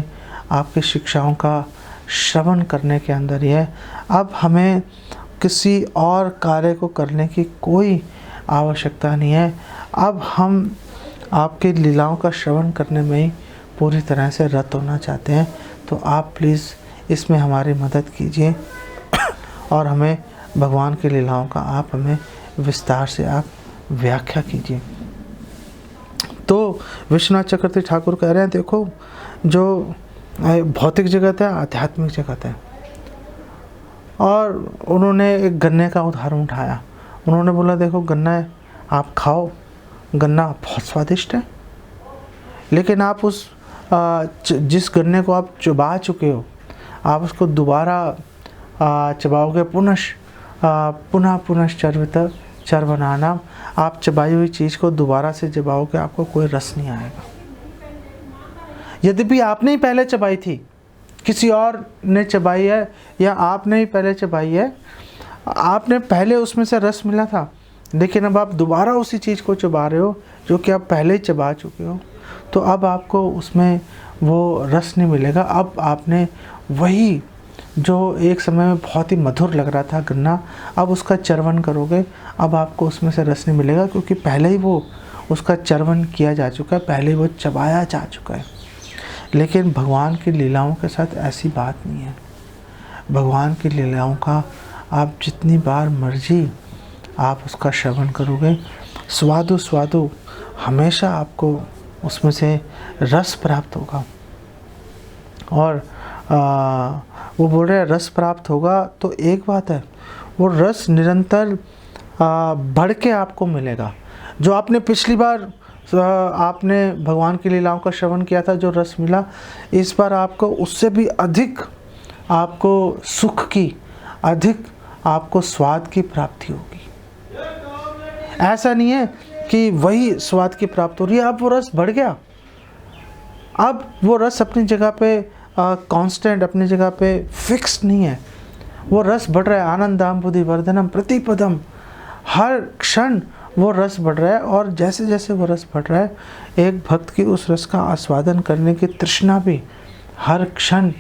आपकी शिक्षाओं का श्रवण करने के अंदर ही है। अब हमें किसी और कार्य को करने की कोई आवश्यकता नहीं है। अब हम आपकी लीलाओं का श्रवण करने में ही पूरी तरह से रत होना चाहते हैं। तो आप प्लीज़ इसमें हमारी मदद कीजिए और हमें भगवान की लीलाओं का आप हमें विस्तार से आप व्याख्या कीजिए। तो विश्वनाथ चक्रवर्ती ठाकुर कह रहे हैं, देखो जो भौतिक जगत है, आध्यात्मिक जगत है। और उन्होंने एक गन्ने का उदाहरण उठाया। उन्होंने बोला, देखो गन्ना है, आप खाओ, गन्ना बहुत स्वादिष्ट है, लेकिन आप उस जिस गन्ने को आप चबा चुके हो, आप उसको दोबारा चबाओगे, पुनः चर्वनानाम, आप चबाई हुई चीज़ को दोबारा से चबाओगे, आपको कोई रस नहीं आएगा। यद्यपि आपने ही पहले चबाई थी, किसी और ने चबाई है या आपने ही पहले चबाई है, आपने पहले उसमें से रस मिला था, लेकिन अब आप दोबारा उसी चीज़ को चबा रहे हो जो कि आप पहले ही चबा चुके हो, तो अब आपको उसमें वो रस नहीं मिलेगा। अब आपने वही जो एक समय में बहुत ही मधुर लग रहा था गन्ना, अब उसका चर्वन करोगे, अब आपको उसमें से रस नहीं मिलेगा, क्योंकि पहले ही वो उसका चर्वन किया जा चुका है, पहले ही वो चबाया जा चुका है। लेकिन भगवान की लीलाओं के साथ ऐसी बात नहीं है। भगवान की लीलाओं का आप जितनी बार मर्जी आप उसका श्रवण करोगे, स्वादु हमेशा आपको उसमें से रस प्राप्त होगा। और वो बोल रहे हैं रस प्राप्त होगा, तो एक बात है, वो रस निरंतर बढ़ के आपको मिलेगा। जो आपने पिछली बार आपने भगवान की लीलाओं का श्रवण किया था, जो रस मिला, इस बार आपको उससे भी अधिक आपको सुख की, अधिक आपको स्वाद की प्राप्ति होगी। ऐसा नहीं है कि वही स्वाद की प्राप्ति हो रही है, अब वो रस बढ़ गया, अब वो रस अपनी जगह पे कांस्टेंट, अपनी जगह पे फिक्स नहीं है, वो रस बढ़ रहा है। आनंदाम बुद्धि वर्धनम प्रतिपदम, हर क्षण वो रस बढ़ रहा है। और जैसे जैसे वो रस बढ़ रहा है, एक भक्त की उस रस का आस्वादन करने की तृष्णा भी हर क्षण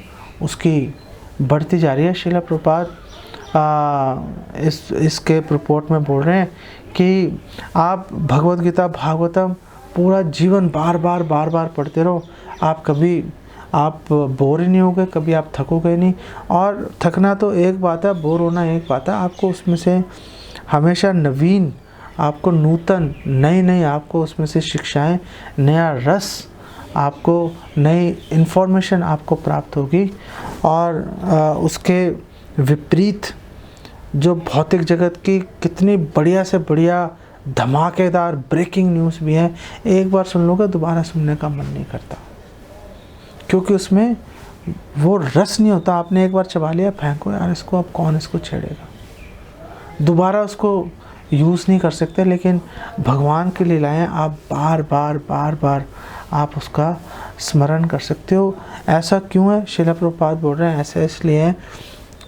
उसकी बढ़ती जा रही है। श्रील प्रभुपाद इसके प्रपोर्ट में बोल रहे हैं कि आप भगवद गीता भागवतम पूरा जीवन बार बार पढ़ते रहो, आप बोर ही नहीं होगे, कभी आप थकोगे नहीं। और थकना तो एक बात है, बोर होना एक बात है, आपको उसमें से हमेशा नवीन, आपको नूतन नई आपको उसमें से शिक्षाएं, नया रस, आपको नई इन्फॉर्मेशन आपको प्राप्त होगी। और उसके विपरीत जो भौतिक जगत की कितनी बढ़िया से बढ़िया धमाकेदार ब्रेकिंग न्यूज़ भी है, एक बार सुन लोगे दोबारा सुनने का मन नहीं करता, क्योंकि उसमें वो रस नहीं होता। आपने एक बार चबा लिया, फेंको यार इसको, अब कौन इसको छेड़ेगा, दोबारा उसको यूज़ नहीं कर सकते। लेकिन भगवान की लीलाएं आप बार आप उसका स्मरण कर सकते हो। ऐसा क्यों है? श्रील प्रभुपाद बोल रहे हैं ऐसा इसलिए है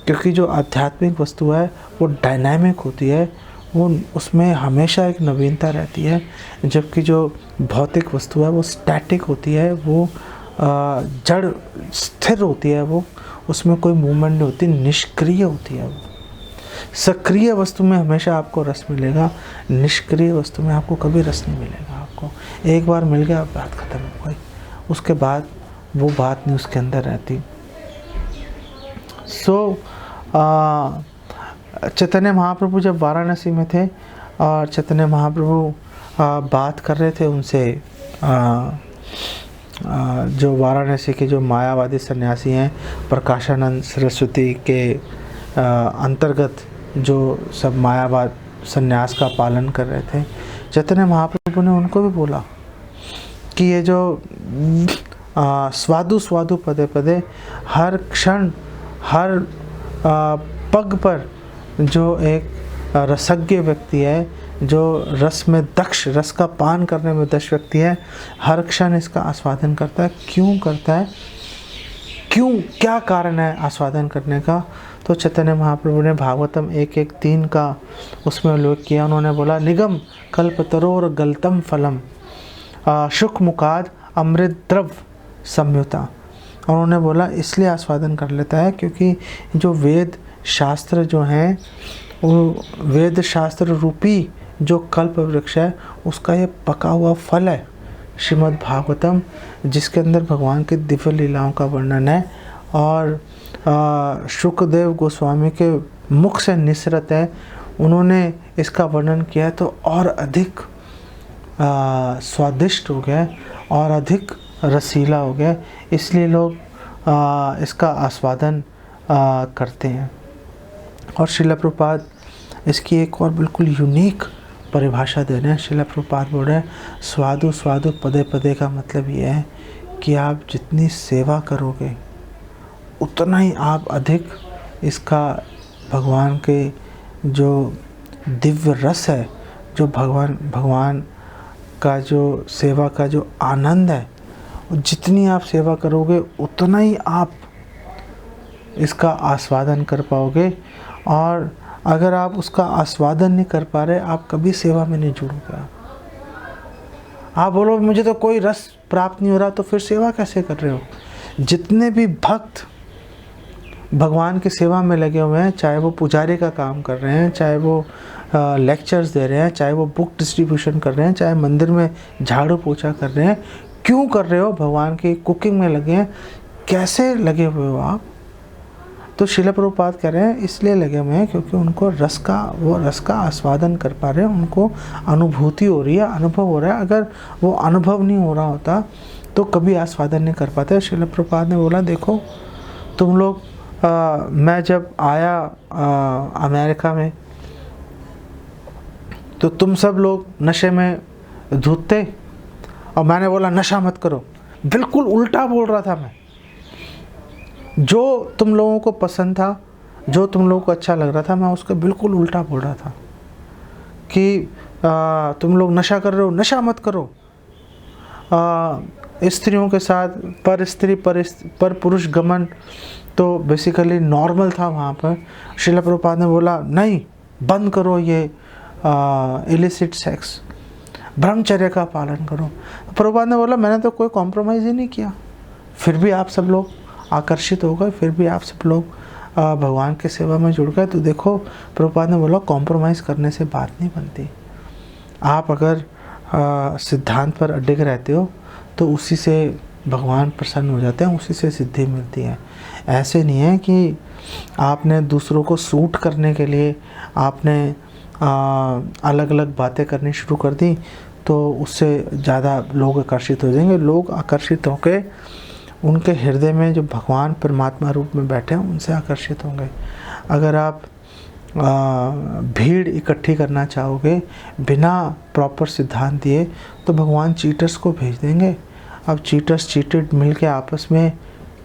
क्योंकि जो आध्यात्मिक वस्तु है वो डायनामिक होती है, वो उसमें हमेशा एक नवीनता रहती है, जबकि जो भौतिक वस्तु है वो स्टैटिक होती है, वो जड़ स्थिर होती है, वो उसमें कोई मूवमेंट नहीं होती, निष्क्रिय होती है। वो सक्रिय वस्तु में हमेशा आपको रस मिलेगा, निष्क्रिय वस्तु में आपको कभी रस नहीं मिलेगा। आपको एक बार मिल गया, बात खत्म हो गई, उसके बाद वो बात नहीं उसके अंदर रहती। चैतन्य महाप्रभु जब वाराणसी में थे और चैतन्य महाप्रभु बात कर रहे थे उनसे, जो वाराणसी के जो मायावादी सन्यासी हैं, प्रकाशानंद सरस्वती के अंतर्गत जो सब मायावाद सन्यास का पालन कर रहे थे, चैतन्य महाप्रभु ने उनको भी बोला कि ये जो स्वादु पदे पदे, हर क्षण हर पग पर जो एक रसज्ञ व्यक्ति है, जो रस में दक्ष, रस का पान करने में दक्ष व्यक्ति है, हर क्षण इसका आस्वादन करता है। क्यों करता है? क्यों, क्या कारण है आस्वादन करने का? तो चैतन्य महाप्रभु ने भागवतम 1:1-3 का उसमें उल्लेख किया। उन्होंने बोला, निगम कल्पतरोर गलतम फलम शुक मुखाद अमृत द्रव संयुता। और उन्होंने बोला इसलिए आस्वादन कर लेता है क्योंकि जो वेद शास्त्र जो हैं, वो वेद शास्त्र रूपी जो कल्प वृक्ष है, उसका ये पका हुआ फल है श्रीमद् भागवतम, जिसके अंदर भगवान की दिव्य लीलाओं का वर्णन है। और शुकदेव गोस्वामी के मुख से निसरत है, उन्होंने इसका वर्णन किया है, तो और अधिक स्वादिष्ट हो गया और अधिक रसीला हो गया, इसलिए लोग इसका आस्वादन करते हैं। और श्रील प्रभुपाद इसकी एक और बिल्कुल यूनिक परिभाषा दे रहे हैं। श्रील प्रभुपाद बोल रहे हैं, स्वादु पदे पदे का मतलब ये है कि आप जितनी सेवा करोगे उतना ही आप अधिक इसका भगवान के जो दिव्य रस है, जो भगवान का जो सेवा का जो आनंद है, जितनी आप सेवा करोगे उतना ही आप इसका आस्वादन कर पाओगे। और अगर आप उसका आस्वादन नहीं कर पा रहे, आप कभी सेवा में नहीं जुड़ोगे। आप बोलो मुझे तो कोई रस प्राप्त नहीं हो रहा, तो फिर सेवा कैसे कर रहे हो? जितने भी भक्त भगवान की सेवा में लगे हुए हैं, चाहे वो पुजारी का काम कर रहे हैं, चाहे वो लेक्चर्स दे रहे हैं, चाहे वो बुक डिस्ट्रीब्यूशन कर रहे हैं, चाहे मंदिर में झाड़ू पोछा कर रहे हैं, क्यों कर रहे हो? भगवान की कुकिंग में लगे हैं, कैसे लगे हुए हो आप? तो श्रील प्रभुपाद कह रहे हैं इसलिए लगे हुए हैं क्योंकि उनको रस का आस्वादन कर पा रहे हैं, उनको अनुभूति हो रही है, अनुभव हो रहा है। अगर वो अनुभव नहीं हो रहा होता तो कभी आस्वादन नहीं कर पाते। श्रील प्रभुपाद ने बोला, देखो तुम लोग, मैं जब आया अमेरिका में तो तुम सब लोग नशे में धूते और मैंने बोला नशा मत करो। बिल्कुल उल्टा बोल रहा था मैं। जो तुम लोगों को पसंद था, जो तुम लोगों को अच्छा लग रहा था, मैं उसका बिल्कुल उल्टा बोल रहा था कि तुम लोग नशा कर रहे हो, नशा मत करो। स्त्रियों के साथ पर स्त्री पर पुरुष गमन तो बेसिकली नॉर्मल था वहाँ पर। श्रील प्रभुपाद ने बोला नहीं, बंद करो ये इलिसिट सेक्स, ब्रह्मचर्य का पालन करो। प्रभुपाद ने बोला मैंने तो कोई कॉम्प्रोमाइज़ ही नहीं किया, फिर भी आप सब लोग आकर्षित हो गए, फिर भी आप सब लोग भगवान की सेवा में जुड़ गए। तो देखो प्रभुपाद ने बोला कॉम्प्रोमाइज़ करने से बात नहीं बनती। आप अगर सिद्धांत पर अडिग रहते हो तो उसी से भगवान प्रसन्न हो जाते हैं, उसी से सिद्धि मिलती है। ऐसे नहीं है कि आपने दूसरों को सूट करने के लिए आपने अलग अलग बातें करनी शुरू कर दी तो उससे ज़्यादा लोग आकर्षित हो जाएंगे। लोग आकर्षित होकर उनके हृदय में जो भगवान परमात्मा रूप में बैठे हैं उनसे आकर्षित होंगे। अगर आप भीड़ इकट्ठी करना चाहोगे बिना प्रॉपर सिद्धांत दिए तो भगवान चीटर्स को भेज देंगे। अब चीटर्स चीटेड मिल के आपस में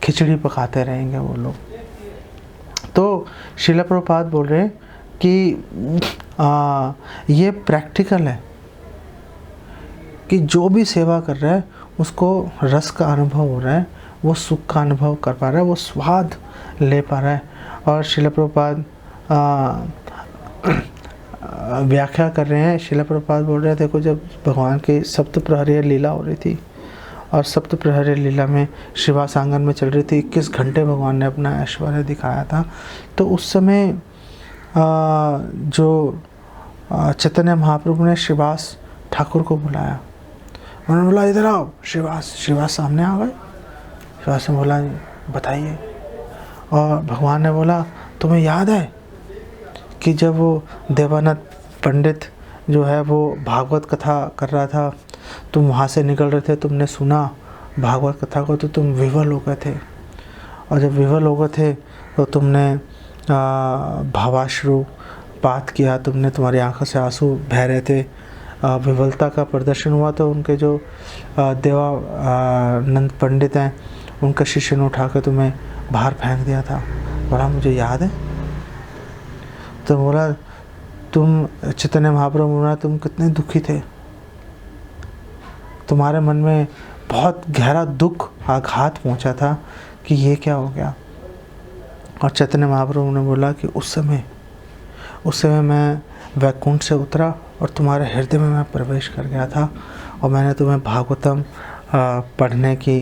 खिचड़ी पकाते रहेंगे वो लोग। तो श्रील प्रभुपाद बोल रहे हैं कि ये प्रैक्टिकल है कि जो भी सेवा कर रहा है उसको रस का अनुभव हो रहा है, वो सुख का अनुभव कर पा रहा है, वो स्वाद ले पा रहा है। और श्रील प्रभुपाद व्याख्या कर रहे हैं। श्रील प्रभुपाद बोल रहे हैं देखो, जब भगवान की सप्त प्रहरी लीला हो रही थी और सप्त प्रहरी लीला में श्रीवास आंगन में चल रही थी, 21 घंटे भगवान ने अपना ऐश्वर्य दिखाया था। तो उस समय जो चैतन्य महाप्रभु ने श्रीवास ठाकुर को बुलाया, उन्होंने बोला इधर आओ श्रीवास। श्रीवास सामने आ गए। श्रीवास ने बोला बताइए। और भगवान ने बोला तुम्हें याद है कि जब वो देवानंद पंडित जो है वो भागवत कथा कर रहा था, तुम वहाँ से निकल रहे थे, तुमने सुना भागवत कथा को तो तुम विवल हो गए थे। और जब विवल हो गए थे तो तुमने भावाश्रु पात किया, तुमने, तुम्हारी आंखों से आंसू बह रहे थे, विवलता का प्रदर्शन हुआ। तो उनके जो देवानंद पंडित हैं उनका शिष्य ने उठा कर तुम्हें बाहर फेंक दिया था। बोला मुझे याद है। तो बोला तुम, चैतन्य महाप्रभु बोला तुम कितने दुखी थे, तुम्हारे मन में बहुत गहरा दुख आघात पहुंचा था कि ये क्या हो गया। और चैतन्य महाप्रभु ने बोला कि उस समय मैं वैकुंठ से उतरा और तुम्हारे हृदय में मैं प्रवेश कर गया था और मैंने तुम्हें भागवतम पढ़ने की,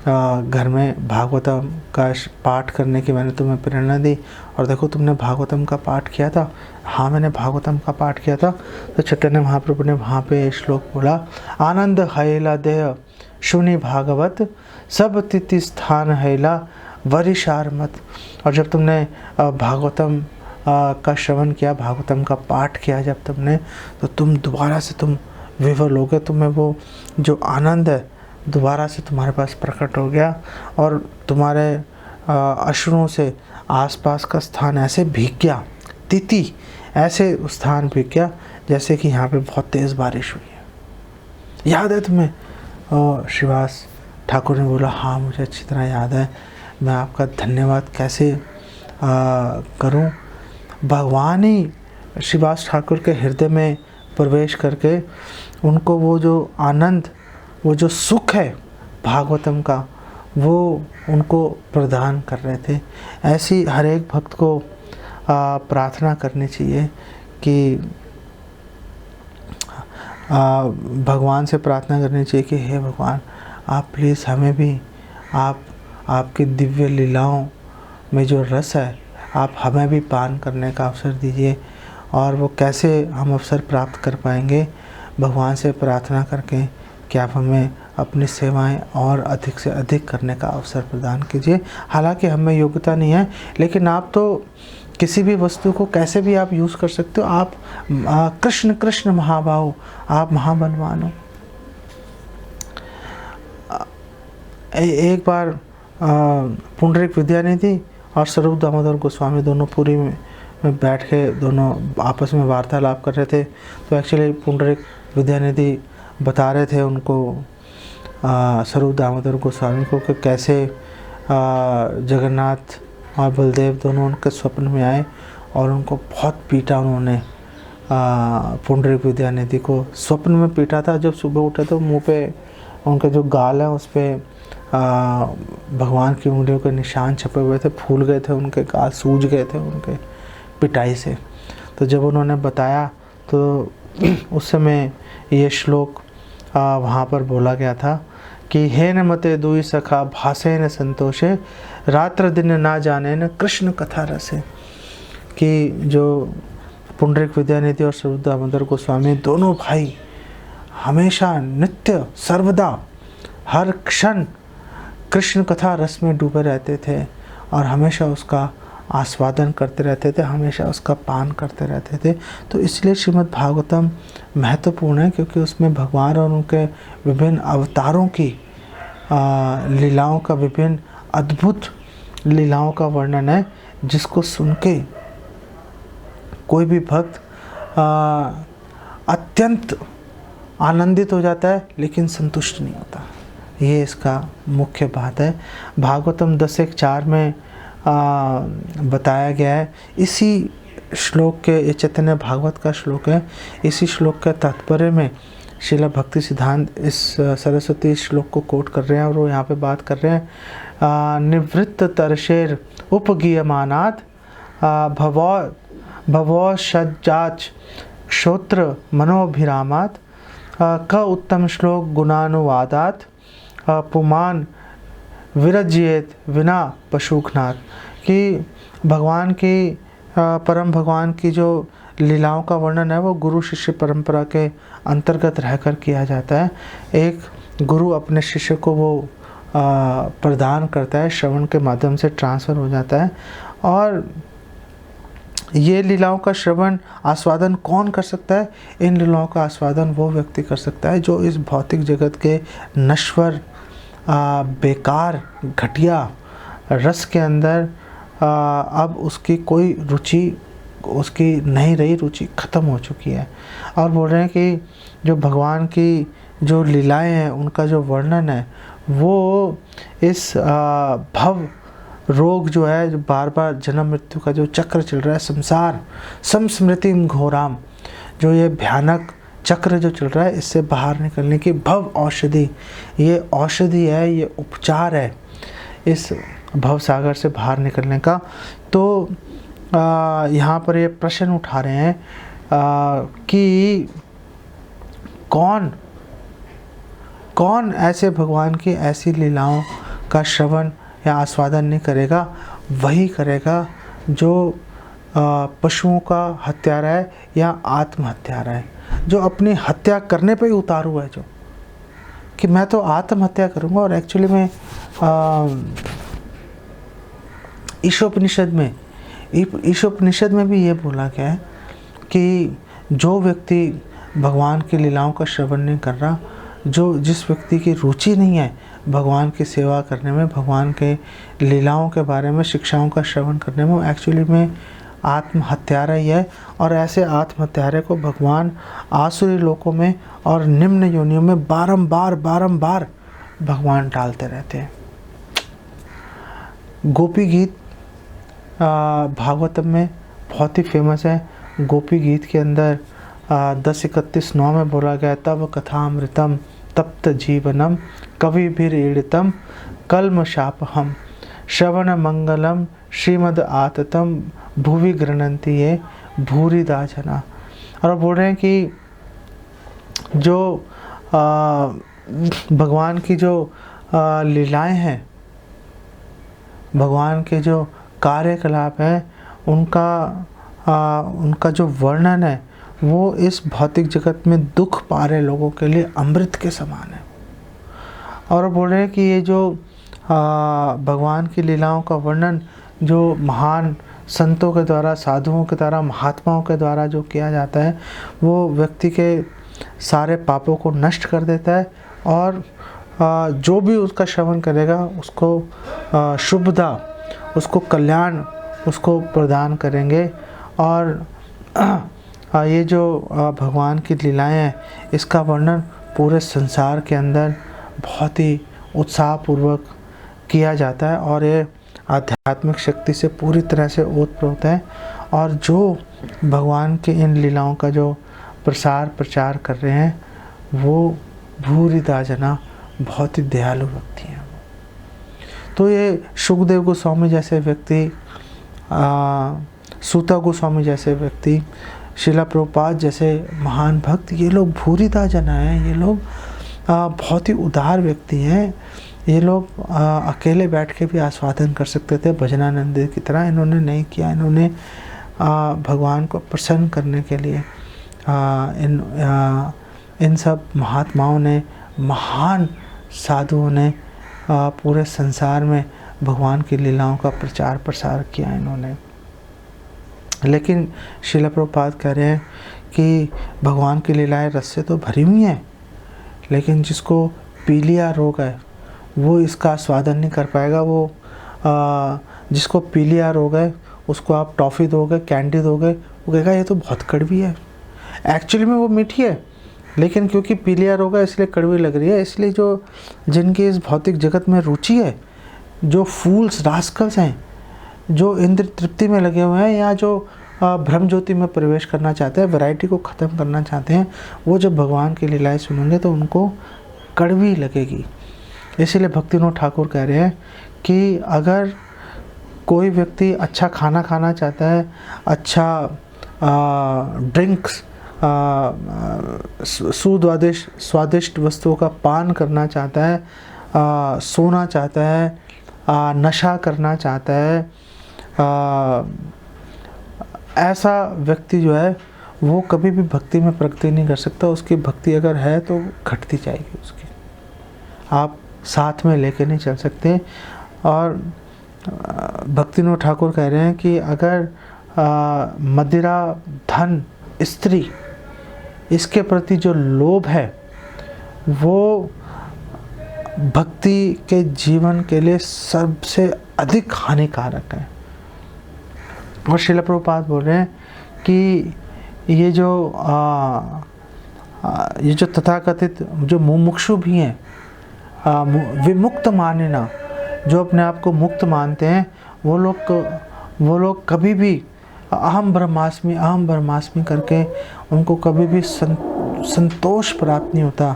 घर में भागवतम का पाठ करने की मैंने तुम्हें प्रेरणा दी। और देखो तुमने भागवतम का पाठ किया था। हाँ मैंने भागवतम का पाठ किया था। तो चैतन्य महाप्रभु ने वहाँ पे श्लोक बोला, आनंद हैला देह सुनि भागवत सब तिथि स्थान हैला वरिशार मत। और जब तुमने भागवतम का श्रवण किया, भागवतम का पाठ किया जब तुमने, तो तुम दोबारा से तुम विवल हो गए। तुम्हें वो जो आनंद है दोबारा से तुम्हारे पास प्रकट हो गया और तुम्हारे अश्रुओं से आसपास का स्थान ऐसे भीग गया, तिथि ऐसे स्थान भीग गया जैसे कि यहाँ पे बहुत तेज़ बारिश हुई है। याद है तुम्हें? और श्रीवास ठाकुर ने बोला हाँ मुझे अच्छी तरह याद है। मैं आपका धन्यवाद कैसे करूं। भगवान ही श्रीवास ठाकुर के हृदय में प्रवेश करके उनको वो जो आनंद, वो जो सुख है भागवतम का, वो उनको प्रदान कर रहे थे। ऐसी हर एक भक्त को प्रार्थना करनी चाहिए कि भगवान से प्रार्थना करनी चाहिए कि हे भगवान आप प्लीज़ हमें भी आपकी दिव्य लीलाओं में जो रस है आप हमें भी पान करने का अवसर दीजिए। और वो कैसे हम अवसर प्राप्त कर पाएंगे? भगवान से प्रार्थना करके कि आप हमें अपनी सेवाएं और अधिक से अधिक करने का अवसर प्रदान कीजिए। हालांकि हमें योग्यता नहीं है, लेकिन आप तो किसी भी वस्तु को कैसे भी आप यूज़ कर सकते हो। आप कृष्ण कृष्ण महाबाहु, आप महाबलवान हो। एक बार पुंडरीक विद्यानिधि और स्वरूप दामोदर गोस्वामी दोनों पुरी में बैठ के दोनों आपस में वार्तालाप कर रहे थे। तो एक्चुअली पुंडरीक विद्यानिधि बता रहे थे उनको, स्वरूप दामोदर गोस्वामी को, कि कैसे जगन्नाथ और बलदेव दोनों उनके स्वप्न में आए और उनको बहुत पीटा उन्होंने। पुंडरीक विद्यानिधि को स्वप्न में पीटा था। जब सुबह उठे तो मुंह पे उनके जो गाल हैं उस पर भगवान की उंगलियों के निशान छपे हुए थे, फूल गए थे, उनके गाल सूज गए थे उनके पिटाई से। तो जब उन्होंने बताया तो उस समय ये श्लोक वहाँ पर बोला गया था कि हे न मते दुई सखा भासे न संतोषे, रात्र दिन ना जाने न कृष्ण कथा रसे। कि जो पुंडरीक विद्यानिधि और श्री दामोदर गोस्वामी दोनों भाई हमेशा नित्य सर्वदा हर क्षण कृष्ण कथा रस में डूबे रहते थे और हमेशा उसका आस्वादन करते रहते थे, हमेशा उसका पान करते रहते थे। तो इसलिए श्रीमद् भागवतम महत्वपूर्ण है, क्योंकि उसमें भगवान और उनके विभिन्न अवतारों की लीलाओं का, विभिन्न अद्भुत लीलाओं का वर्णन है, जिसको सुन के कोई भी भक्त अत्यंत आनंदित हो जाता है, लेकिन संतुष्ट नहीं होता। ये इसका मुख्य बात है। भागवतम 10:1-4 में बताया गया है। इसी श्लोक के, ये चैतन्य भागवत का श्लोक है, इसी श्लोक के तात्पर्य में श्रील भक्ति सिद्धांत इस सरस्वती श्लोक को कोट कर रहे हैं और वो यहाँ पे बात कर रहे हैं निवृत्त तरशेर उपगीयमानात् भवो सज्जाच क्षोत्र मनोभिरामात् क उत्तम श्लोक गुणानुवादात् पुमान विरज्येत विना पशुघ्नात्। कि भगवान की परम भगवान की जो लीलाओं का वर्णन है वो गुरु शिष्य परंपरा के अंतर्गत रहकर किया जाता है। एक गुरु अपने शिष्य को वो प्रदान करता है, श्रवण के माध्यम से ट्रांसफ़र हो जाता है। और ये लीलाओं का श्रवण आस्वादन कौन कर सकता है? इन लीलाओं का आस्वादन वो व्यक्ति कर सकता है जो इस भौतिक जगत के नश्वर बेकार घटिया रस के अंदर अब उसकी कोई रुचि, उसकी नहीं रही, रुचि ख़त्म हो चुकी है। और बोल रहे हैं कि जो भगवान की जो लीलाएं हैं उनका जो वर्णन है वो इस भव रोग जो है, जो बार बार जन्म मृत्यु का जो चक्र चल रहा है, संसार समस्मृति घोराम, जो ये भयानक चक्र जो चल रहा है, इससे बाहर निकलने की भव औषधि, ये औषधि है, ये उपचार है इस भव सागर से बाहर निकलने का। तो यहाँ पर ये प्रश्न उठा रहे हैं कि कौन ऐसे भगवान की ऐसी लीलाओं का श्रवण या आस्वादन नहीं करेगा? वही करेगा जो पशुओं का हत्यारा है या आत्महत्यारा है, जो अपनी हत्या करने पे ही उतारू है, जो कि मैं तो आत्महत्या करूँगा। और एक्चुअली में ईशोपनिषद में भी ये बोला गया है कि जो व्यक्ति भगवान की लीलाओं का श्रवण नहीं कर रहा, जिस व्यक्ति की रुचि नहीं है भगवान की सेवा करने में, भगवान के लीलाओं के बारे में, शिक्षाओं का श्रवण करने में, वो एक्चुअली में आत्महत्यारा ही है। और ऐसे आत्महत्यारे को भगवान आसुरी लोकों में और निम्न योनियों में बारंबार भगवान डालते रहते हैं। गोपी गीत भागवतम में बहुत ही फेमस है। गोपी गीत के अंदर 10:31-9 में बोला गया, तब कथामृतम तप्त जीवनम कवि ईड़ितम कल्मशापहम श्रवण मंगलम श्रीमद आततम भुवि गृणंति ये भूरिदा जना। और बोल रहे हैं कि जो भगवान की जो लीलाएं हैं, भगवान के जो कार्यकलाप हैं, उनका जो वर्णन है वो इस भौतिक जगत में दुख पा रहे लोगों के लिए अमृत के समान है। और बोल रहे हैं कि ये जो भगवान की लीलाओं का वर्णन जो महान संतों के द्वारा, साधुओं के द्वारा, महात्माओं के द्वारा जो किया जाता है, वो व्यक्ति के सारे पापों को नष्ट कर देता है। और जो भी उसका श्रवण करेगा उसको शुभदा, उसको कल्याण उसको प्रदान करेंगे। और ये जो भगवान की लीलाएं हैं, इसका वर्णन पूरे संसार के अंदर बहुत ही उत्साहपूर्वक किया जाता है और ये आध्यात्मिक शक्ति से पूरी तरह से ओतप्रोत है। और जो भगवान के इन लीलाओं का जो प्रचार कर रहे हैं वो भूरिदा जना, बहुत ही दयालु व्यक्ति हैं। तो ये शुकदेव गोस्वामी जैसे व्यक्ति, सूता गोस्वामी जैसे व्यक्ति, शिला प्रभुपाद जैसे महान भक्त, ये लोग भूरिदा जना हैं। ये लोग बहुत ही उदार व्यक्ति हैं। ये लोग अकेले बैठ के भी आस्वादन कर सकते थे भजनानंद की तरह। इन्होंने नहीं किया। इन्होंने भगवान को प्रसन्न करने के लिए इन सब महात्माओं ने, महान साधुओं ने पूरे संसार में भगवान की लीलाओं का प्रचार प्रसार किया इन्होंने। लेकिन श्रील प्रभुपाद कह रहे हैं कि भगवान की लीलाएं रस से तो भरी हुई हैं, लेकिन जिसको पीलिया रोग है वो इसका आस्वादन नहीं कर पाएगा। वो जिसको पीलिया रोग है उसको आप टॉफ़ी दोगे, कैंडी दोगे, वो कहेगा ये तो बहुत कड़वी है। एक्चुअली में वो मीठी है, लेकिन क्योंकि पीलिया रोग है इसलिए कड़वी लग रही है। इसलिए जो जिनकी इस भौतिक जगत में रुचि है, जो फूल्स रास्कल्स हैं, जो इंद्र तृप्ति में लगे हुए हैं, या जो ब्रह्म ज्योति में प्रवेश करना चाहते हैं, वैरायटी को ख़त्म करना चाहते हैं, वो जब भगवान की लीलाएं सुनेंगे तो उनको कड़वी लगेगी। इसीलिए भक्तिविनोद ठाकुर कह रहे हैं कि अगर कोई व्यक्ति अच्छा खाना खाना चाहता है, अच्छा ड्रिंक्स, स्वादिष्ट वस्तुओं का पान करना चाहता है, सोना चाहता है, नशा करना चाहता है, ऐसा व्यक्ति जो है वो कभी भी भक्ति में प्रगति नहीं कर सकता। उसकी भक्ति अगर है तो घटती जाएगी उसकी, आप साथ में लेके नहीं चल सकते। और भक्तिविनोद ठाकुर कह रहे हैं कि अगर मदिरा, धन, स्त्री, इसके प्रति जो लोभ है वो भक्ति के जीवन के लिए सबसे अधिक हानिकारक है। और श्रील प्रभुपाद बोल रहे हैं कि ये जो तथाकथित जो मुमुक्षु भी हैं, विमुक्त मानना, जो अपने आप को मुक्त मानते हैं, वो लोग कभी भी अहम ब्रह्मास्मि करके उनको कभी भी संतोष प्राप्त नहीं होता।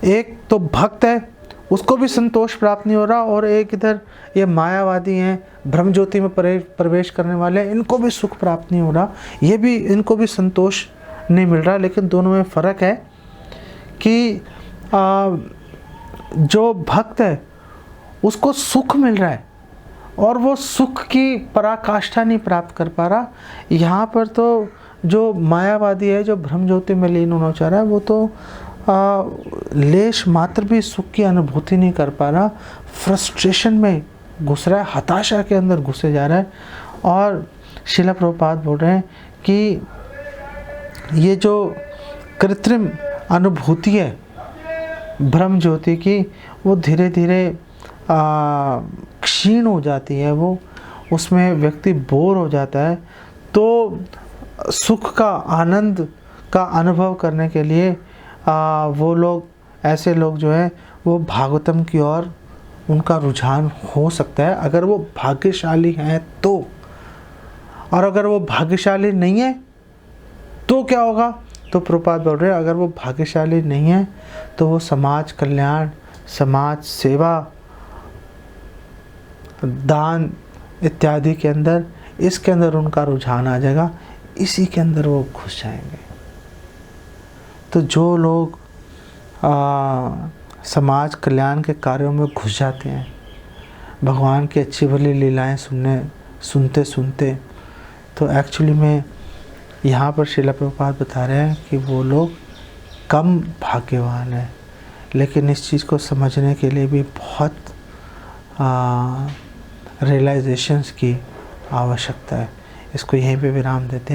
एक तो भक्त है उसको भी संतोष प्राप्त नहीं हो रहा, और एक इधर ये मायावादी हैं, ब्रह्म ज्योति में प्रवेश करने वाले हैं, इनको भी सुख प्राप्त नहीं हो रहा, ये भी इनको भी संतोष नहीं मिल रहा। लेकिन दोनों में फ़र्क है कि जो भक्त है उसको सुख मिल रहा है और वो सुख की पराकाष्ठा नहीं प्राप्त कर पा रहा। यहाँ पर तो जो मायावादी है, जो ब्रह्म ज्योति में लीन होना चाह रहा है, वो तो लेश मात्र भी सुख की अनुभूति नहीं कर पा रहा, फ्रस्ट्रेशन में घुस रहा है, हताशा के अंदर घुसे जा रहा है। और श्रील प्रभुपाद बोल रहे हैं कि ये जो कृत्रिम अनुभूति है ब्रह्म ज्योति की, वो धीरे धीरे क्षीण हो जाती है, वो उसमें व्यक्ति बोर हो जाता है। तो सुख का, आनंद का अनुभव करने के लिए वो लोग, ऐसे लोग जो है वो भागवतम की ओर उनका रुझान हो सकता है, अगर वो भाग्यशाली हैं तो। और अगर वो भाग्यशाली नहीं है तो क्या होगा? तो प्रभुपाद बोल रहे हैं अगर वो भाग्यशाली नहीं है तो वो समाज कल्याण, समाज सेवा, दान इत्यादि के अंदर, इसके अंदर उनका रुझान आ जाएगा, इसी के अंदर वो घुस जाएंगे। तो जो लोग समाज कल्याण के कार्यों में घुस जाते हैं, भगवान की अच्छी भली लीलाएं सुनते सुनते, तो एक्चुअली में यहाँ पर श्रील प्रभुपाद बता रहे हैं कि वो लोग कम भाग्यवान हैं। लेकिन इस चीज़ को समझने के लिए भी बहुत रियलाइजेशंस की आवश्यकता है। इसको यहीं पे विराम देते हैं।